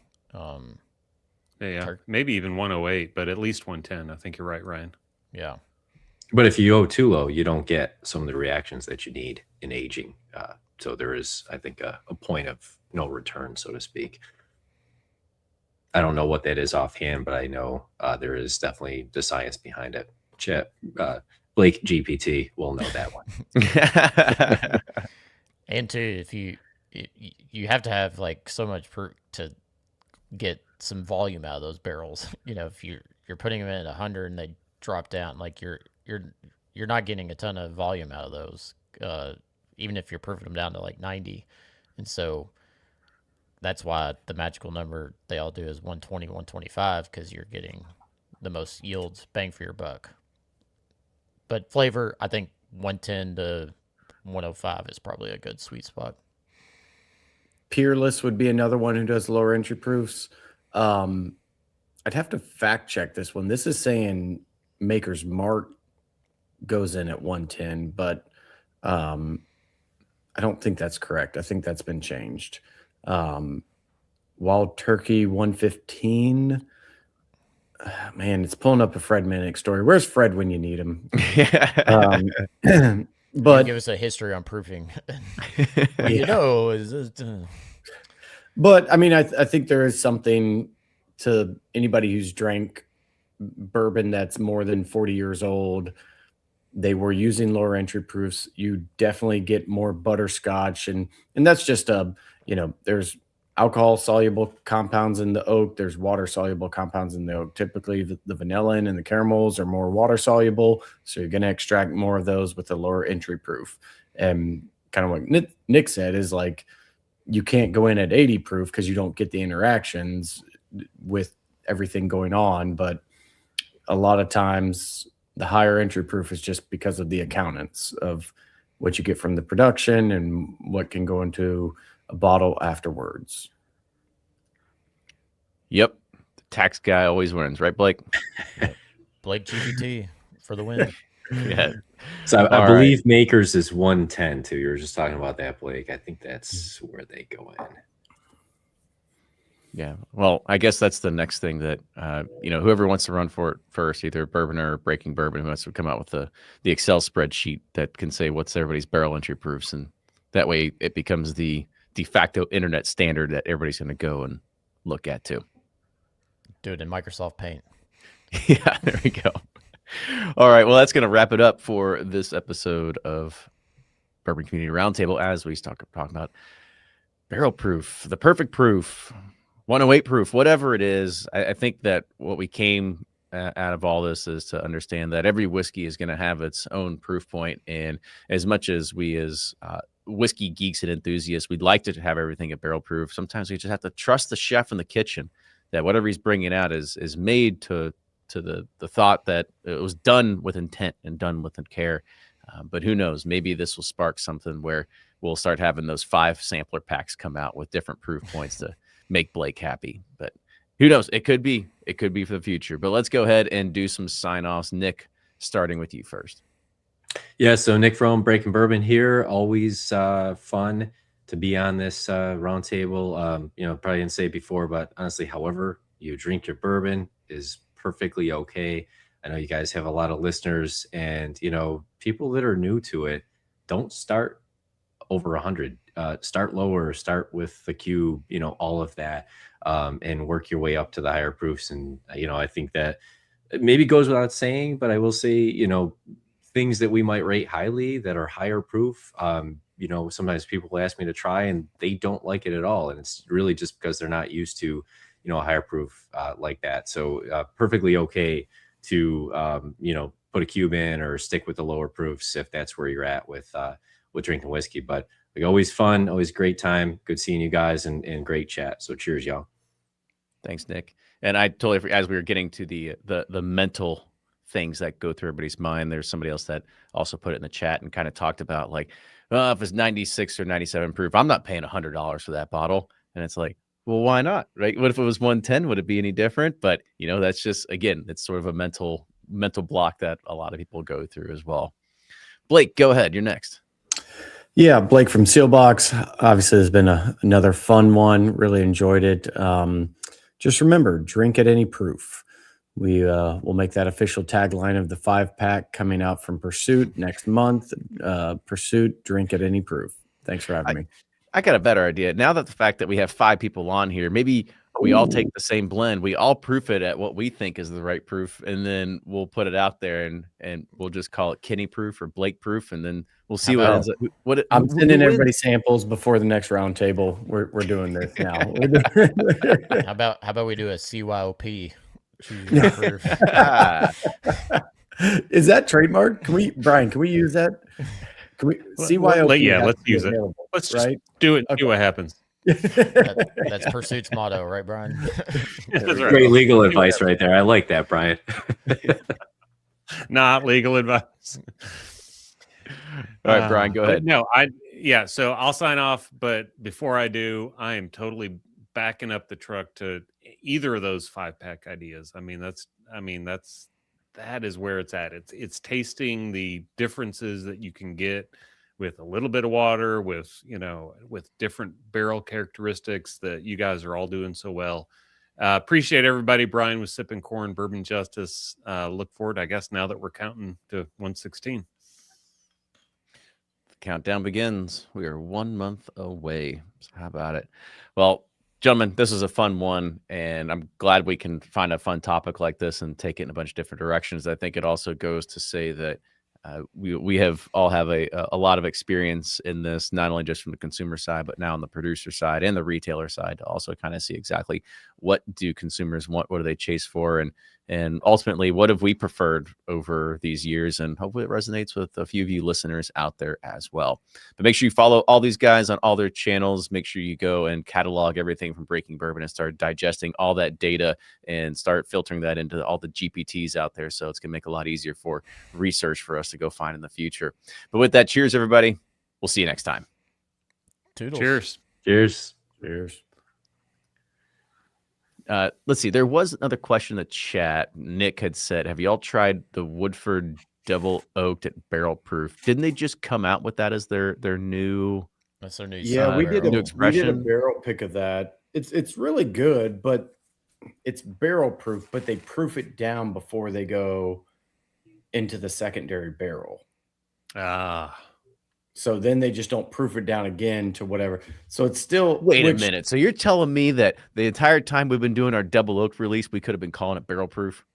[SPEAKER 2] Yeah, maybe even 108, but at least 110. I think you're right, Ryan.
[SPEAKER 3] Yeah.
[SPEAKER 5] But if you go too low, you don't get some of the reactions that you need in aging. So there is, I think, a point of no return, so to speak. I don't know what that is offhand, but I know there is definitely the science behind it. Blake GPT will know that one.
[SPEAKER 3] And too, if you have to have like so much to get some volume out of those barrels. If you're putting them in at 100 and they drop down, like you're not getting a ton of volume out of those, even if you're proofing them down to like 90. And so that's why the magical number they all do is 120, 125, because you're getting the most yields bang for your buck. But flavor, I think 110 to 105 is probably a good sweet spot.
[SPEAKER 4] Peerless would be another one who does lower entry proofs. I'd have to fact check this one. This is saying Maker's Mark goes in at 110, but I don't think that's correct. I think that's been changed. Wild Turkey 115. Man, it's pulling up a Fred Minnick story. Where's Fred when you need him? But
[SPEAKER 3] give us a history on proofing.
[SPEAKER 4] But I mean, I think there is something to anybody who's drank bourbon that's more than 40 years old. They were using lower entry proofs. You definitely get more butterscotch, and that's just there's alcohol soluble compounds in the oak. There's water soluble compounds in the oak. Typically, the vanillin and the caramels are more water soluble, so you're going to extract more of those with a lower entry proof. And kind of what Nick said is like, you can't go in at 80 proof because you don't get the interactions with everything going on. But a lot of times the higher entry proof is just because of the accountants of what you get from the production and what can go into a bottle afterwards.
[SPEAKER 1] Yep. The tax guy always wins, right, Blake?
[SPEAKER 3] Blake GPT for the win.
[SPEAKER 1] Yeah.
[SPEAKER 5] So I believe Makers is 110 too. You were just talking about that, Blake. I think that's where they go in.
[SPEAKER 1] Yeah. Well, I guess that's the next thing that, whoever wants to run for it first, either Bourbon or Breaking Bourbon, who wants to come out with the Excel spreadsheet that can say what's everybody's barrel entry proofs. And that way it becomes the de facto internet standard that everybody's going to go and look at too.
[SPEAKER 3] Do it in Microsoft Paint.
[SPEAKER 1] Yeah, there we go. All right. Well, that's going to wrap it up for this episode of Bourbon Community Roundtable as we talk about barrel proof, the perfect proof, 108 proof, whatever it is. I think that what we came out of all this is to understand that every whiskey is going to have its own proof point. And as much as we as whiskey geeks and enthusiasts, we'd like to have everything at barrel proof. Sometimes we just have to trust the chef in the kitchen that whatever he's bringing out is made to the thought that it was done with intent and done with care. But who knows? Maybe this will spark something where we'll start having those 5 sampler packs come out with different proof points to make Blake happy. But who knows? It could be for the future. But let's go ahead and do some sign-offs. Nick, starting with you first.
[SPEAKER 5] Yeah, so Nick from Breaking Bourbon here. Always fun to be on this roundtable. Probably didn't say it before, but honestly, however you drink your bourbon is perfectly okay. I know you guys have a lot of listeners, and people that are new to it, don't start over 100. Start lower, start with the cube, all of that, and work your way up to the higher proofs. And I think that it maybe goes without saying, but I will say, things that we might rate highly that are higher proof. Sometimes people ask me to try and they don't like it at all, and it's really just because they're not used to a higher proof like that. So perfectly okay to put a cube in or stick with the lower proofs if that's where you're at with drinking whiskey. But always fun, always great time. Good seeing you guys and great chat. So cheers, y'all.
[SPEAKER 1] Thanks, Nick. And I totally, as we were getting to the mental things that go through everybody's mind, there's somebody else that also put it in the chat and kind of talked about like, well, if it's 96 or 97 proof, I'm not paying $100 for that bottle. And it's like, well, why not? Right? What if it was 110? Would it be any different? But that's just, again, it's sort of a mental block that a lot of people go through as well. Blake, go ahead. You're next.
[SPEAKER 4] Yeah, Blake from Sealbox. Obviously, has been another fun one. Really enjoyed it. Just remember, drink at any proof. We will make that official tagline of the 5-pack coming out from Pursuit next month. Pursuit, drink at any proof. Thanks for having me.
[SPEAKER 1] I got a better idea. Now that the fact that we have 5 people on here, maybe we all take the same blend. We all proof it at what we think is the right proof, and then we'll put it out there and we'll just call it Kenny proof or Blake proof, and then we'll see what ends up.
[SPEAKER 4] I'm sending everybody samples before the next roundtable. We're doing this now.
[SPEAKER 3] How about we do a CYOP?
[SPEAKER 4] Is that trademark? Brian, can we use that? Can we CYOP?
[SPEAKER 2] Yeah, let's use it. Let's just do it and see what happens.
[SPEAKER 3] That's Pursuit's motto, right, Brian?
[SPEAKER 5] Great legal advice right there. I like that, Brian.
[SPEAKER 2] Not legal advice.
[SPEAKER 1] All right, Brian, go ahead.
[SPEAKER 2] So I'll sign off, but before I do, I am totally backing up the truck to either of those 5-pack ideas. That is where it's at. It's tasting the differences that you can get with a little bit of water, with different barrel characteristics that you guys are all doing so well. Appreciate everybody. Brian was sipping corn, Bourbon Justice. Look forward, I guess, now that we're counting to 116.
[SPEAKER 1] The countdown begins. We are 1 month away. So how about it? Well, gentlemen, this is a fun one, and I'm glad we can find a fun topic like this and take it in a bunch of different directions. I think it also goes to say that we all have a lot of experience in this, not only just from the consumer side, but now on the producer side and the retailer side, to also kind of see exactly what do consumers want, what do they chase for, and ultimately, what have we preferred over these years? And hopefully it resonates with a few of you listeners out there as well. But make sure you follow all these guys on all their channels. Make sure you go and catalog everything from Breaking Bourbon and start digesting all that data and start filtering that into all the GPTs out there. So it's going to make it a lot easier for research for us to go find in the future. But with that, cheers, everybody. We'll see you next time.
[SPEAKER 3] Toodles.
[SPEAKER 2] Cheers.
[SPEAKER 5] Cheers.
[SPEAKER 4] Cheers.
[SPEAKER 1] Let's see. There was another question in the chat. Nick had said, have you all tried the Woodford Double Oaked at barrel proof? Didn't they just come out with that as their new?
[SPEAKER 3] That's their new.
[SPEAKER 4] Yeah, we did
[SPEAKER 1] new
[SPEAKER 4] a
[SPEAKER 1] expression.
[SPEAKER 4] barrel pick of that It's really good, but it's barrel proof, but they proof it down before they go into the secondary barrel.
[SPEAKER 2] Ah,
[SPEAKER 4] So then they just don't proof it down again to whatever. So it's still
[SPEAKER 1] Wait a minute. So you're telling me that the entire time we've been doing our double oak release, we could have been calling it barrel proof?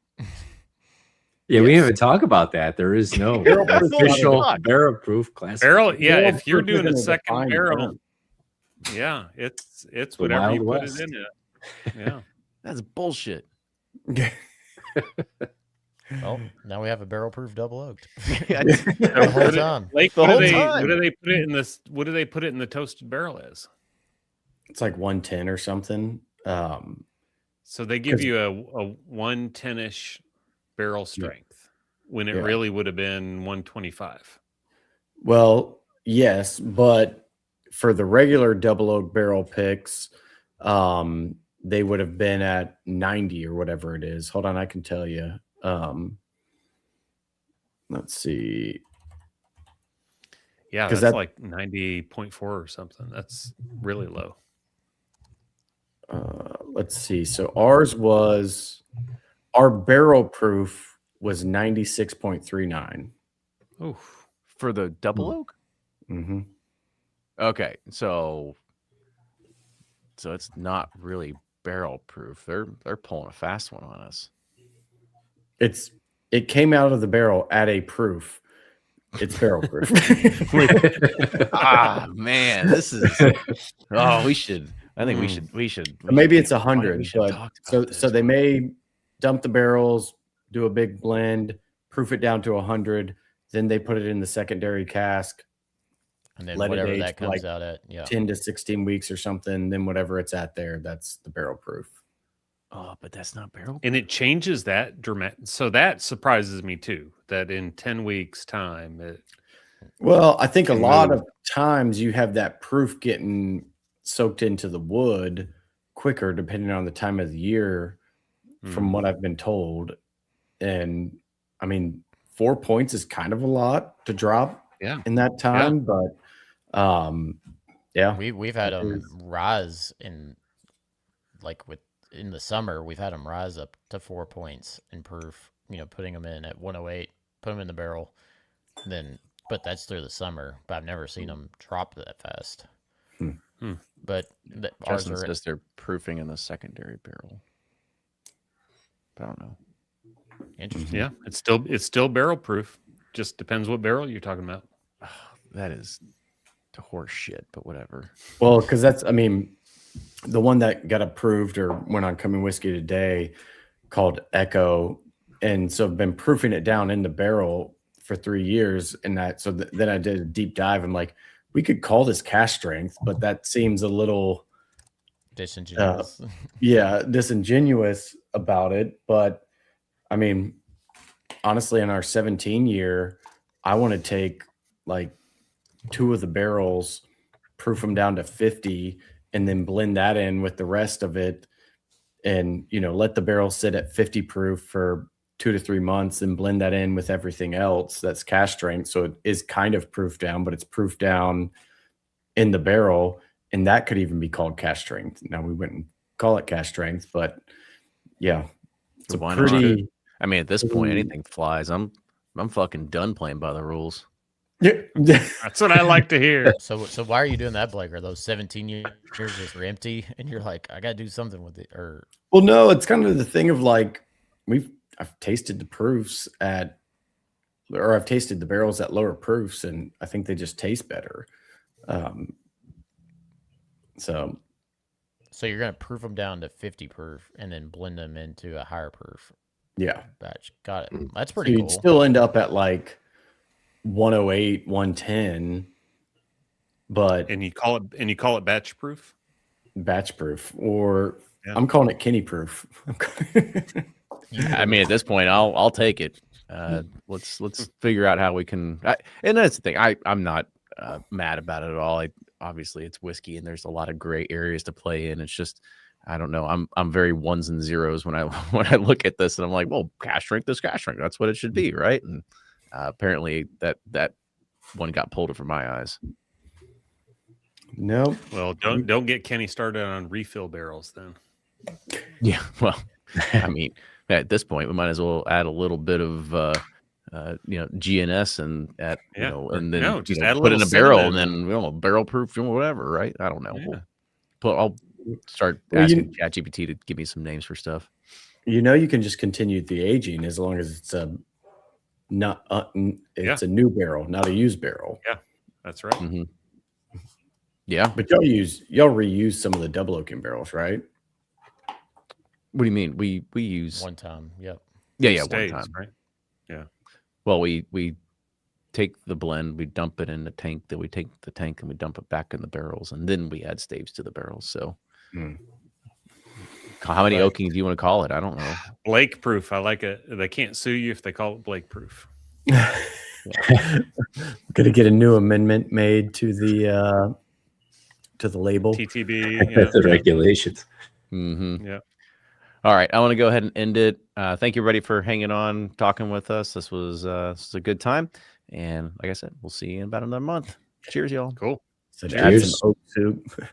[SPEAKER 5] Yeah, we
[SPEAKER 4] Yes.
[SPEAKER 5] haven't talked about that. There is no
[SPEAKER 4] Barrel proof
[SPEAKER 5] official
[SPEAKER 1] fuck.
[SPEAKER 5] barrel proof class.
[SPEAKER 2] barrel. Yeah,
[SPEAKER 4] Barrel
[SPEAKER 2] if you're
[SPEAKER 4] proof
[SPEAKER 2] doing a
[SPEAKER 4] isn't
[SPEAKER 2] second
[SPEAKER 4] defined
[SPEAKER 2] barrel,
[SPEAKER 4] term.
[SPEAKER 2] yeah, it's
[SPEAKER 5] The
[SPEAKER 2] whatever
[SPEAKER 5] Wild
[SPEAKER 2] you put
[SPEAKER 5] West.
[SPEAKER 2] it in it. Yeah.
[SPEAKER 1] That's bullshit.
[SPEAKER 3] Well, now we have a barrel proof double oaked.
[SPEAKER 2] So
[SPEAKER 3] The whole time.
[SPEAKER 2] Like,
[SPEAKER 1] The
[SPEAKER 2] what
[SPEAKER 1] whole
[SPEAKER 2] do they
[SPEAKER 1] time.
[SPEAKER 2] what do they put it in this? What do they put it in the toasted barrel as?
[SPEAKER 4] It's like 110 or something.
[SPEAKER 2] So they give
[SPEAKER 4] 'Cause-
[SPEAKER 2] you a 110-ish barrel strength when it
[SPEAKER 4] Yeah.
[SPEAKER 2] really would have been 125.
[SPEAKER 4] Well, yes, but for the regular double oak barrel picks, they would have been at 90 or whatever it is. Hold on, I can tell you. Let's see.
[SPEAKER 2] Yeah,
[SPEAKER 4] 'Cause
[SPEAKER 2] that's
[SPEAKER 4] that-
[SPEAKER 2] like 90.4 or something. That's really low.
[SPEAKER 4] Let's see. So our barrel proof was 96.39.
[SPEAKER 2] Oh,
[SPEAKER 1] For the double oak?
[SPEAKER 4] Mm-hmm.
[SPEAKER 1] Okay. So it's not really barrel proof. They're pulling a fast one on us.
[SPEAKER 4] It came out of the barrel at a proof. It's barrel proof.
[SPEAKER 1] Ah, man, this is. Oh, we should. I think we should.
[SPEAKER 4] Maybe it's
[SPEAKER 1] we
[SPEAKER 4] 100,
[SPEAKER 1] should
[SPEAKER 4] but
[SPEAKER 1] talk about
[SPEAKER 4] so
[SPEAKER 1] this.
[SPEAKER 4] they may dump the barrels, do a big blend, proof it down to 100, then they put it in the secondary cask,
[SPEAKER 3] And then
[SPEAKER 4] let it
[SPEAKER 3] whatever
[SPEAKER 4] age
[SPEAKER 3] that
[SPEAKER 4] for,
[SPEAKER 3] comes
[SPEAKER 4] like,
[SPEAKER 3] out at, yeah.
[SPEAKER 4] 10 to 16 weeks or something. Then whatever it's at there, that's the barrel proof.
[SPEAKER 1] Oh, but that's not barrel.
[SPEAKER 2] and it changes that dramatic. So that surprises me too. That in 10 weeks' time,
[SPEAKER 4] Well, I think a
[SPEAKER 2] Can
[SPEAKER 4] lot
[SPEAKER 2] move.
[SPEAKER 4] of times you have that proof getting soaked into the wood quicker, depending on the time of the year, from what I've been told. And I mean, 4 points is kind of a lot to drop
[SPEAKER 2] Yeah.
[SPEAKER 4] in that time, but yeah.
[SPEAKER 3] We've had them rise in in the summer. We've had them rise up to 4 points in proof. Putting them in at 108, put them in the barrel, but that's through the summer. But I've never seen them drop that fast. But ours
[SPEAKER 1] Justin
[SPEAKER 3] are
[SPEAKER 1] says they're proofing in the secondary barrel. I don't know.
[SPEAKER 3] interesting.
[SPEAKER 2] yeah, it's still barrel proof. Just depends what barrel you're talking about.
[SPEAKER 1] That is horse shit, but whatever.
[SPEAKER 4] Well, because I mean, the one that got approved or went on Coming Whiskey today called Echo. And so I've been proofing it down in the barrel for 3 years. And then I did a deep dive. I'm like, we could call this cash strength, but that seems a little
[SPEAKER 3] Disingenuous.
[SPEAKER 4] disingenuous about it. But I mean, honestly, in our 17 year, I want to take like 2 of the barrels, proof them down to 50, and then blend that in with the rest of it, and let the barrel sit at 50 proof for 2 to 3 months, and blend that in with everything else that's cash strength. So it is kind of proof down, but it's proof down in the barrel, and that could even be called cash strength. Now we wouldn't call it cash strength, but yeah, it's a
[SPEAKER 1] Why not?
[SPEAKER 4] pretty.
[SPEAKER 1] I mean, at this point,
[SPEAKER 4] Mm.
[SPEAKER 1] anything flies. I'm fucking done playing by the rules.
[SPEAKER 4] Yeah.
[SPEAKER 2] That's what I like to hear.
[SPEAKER 3] So why are you doing that, Blake? Are those 17 years just empty? And you're like, I gotta do something with it, or
[SPEAKER 4] Well, no, it's kind of the thing of like I've tasted the proofs I've tasted the barrels at lower proofs, and I think they just taste better. So
[SPEAKER 3] you're gonna proof them down to 50 proof and then blend them into a higher proof
[SPEAKER 4] yeah,
[SPEAKER 3] batch. Got it. That's
[SPEAKER 4] so
[SPEAKER 3] pretty
[SPEAKER 4] you'd
[SPEAKER 3] cool.
[SPEAKER 4] still end up at like 108, 110, but
[SPEAKER 2] And you call it batch proof.
[SPEAKER 4] batch proof, or
[SPEAKER 2] Yeah.
[SPEAKER 4] I'm calling it Kenny proof.
[SPEAKER 1] I mean, at this point, I'll take it. Let's figure out how we can. And that's the thing. I'm not mad about it at all. Obviously, it's whiskey, and there's a lot of gray areas to play in. It's just, I don't know. I'm very ones and zeros when I look at this, and I'm like, well, cash strength is cash strength. That's what it should be, right? And apparently that one got pulled from my eyes.
[SPEAKER 4] No.
[SPEAKER 2] Well, don't get Kenny started on refill barrels then.
[SPEAKER 1] Yeah, well, I mean, at this point, we might as well add a little bit of GNS and and then
[SPEAKER 2] just add a
[SPEAKER 1] put in
[SPEAKER 2] little
[SPEAKER 1] a barrel
[SPEAKER 2] cinnamon
[SPEAKER 1] and then barrel proof whatever, right? I don't know.
[SPEAKER 2] Yeah.
[SPEAKER 1] I'll start
[SPEAKER 4] Well,
[SPEAKER 1] asking ChatGPT to give me some names for stuff.
[SPEAKER 4] You can just continue the aging as long as it's a new barrel, not a used barrel.
[SPEAKER 2] Yeah, that's right.
[SPEAKER 1] Mm-hmm. Yeah,
[SPEAKER 4] but y'all reuse some of the double oaking barrels, right?
[SPEAKER 1] What do you mean? We use
[SPEAKER 3] one time. Yep.
[SPEAKER 1] Yeah,
[SPEAKER 2] Staves,
[SPEAKER 1] one time.
[SPEAKER 2] right? Yeah.
[SPEAKER 1] Well, we take the blend, we dump it in the tank, then we take the tank and we dump it back in the barrels, and then we add staves to the barrels. So, how many oaking do you want to call it? I don't know.
[SPEAKER 2] Blake proof. I like it. They can't sue you if they call it Blake proof.
[SPEAKER 4] Gonna get a new amendment made to the label.
[SPEAKER 2] TTB.
[SPEAKER 5] The regulations.
[SPEAKER 1] Mm-hmm.
[SPEAKER 2] Yeah.
[SPEAKER 1] All right, I want to go ahead and end it. Thank you, everybody, for hanging on, talking with us. This was a good time, and like I said, we'll see you in about another month. Cheers, y'all.
[SPEAKER 2] Cool.
[SPEAKER 4] So add some oak soup.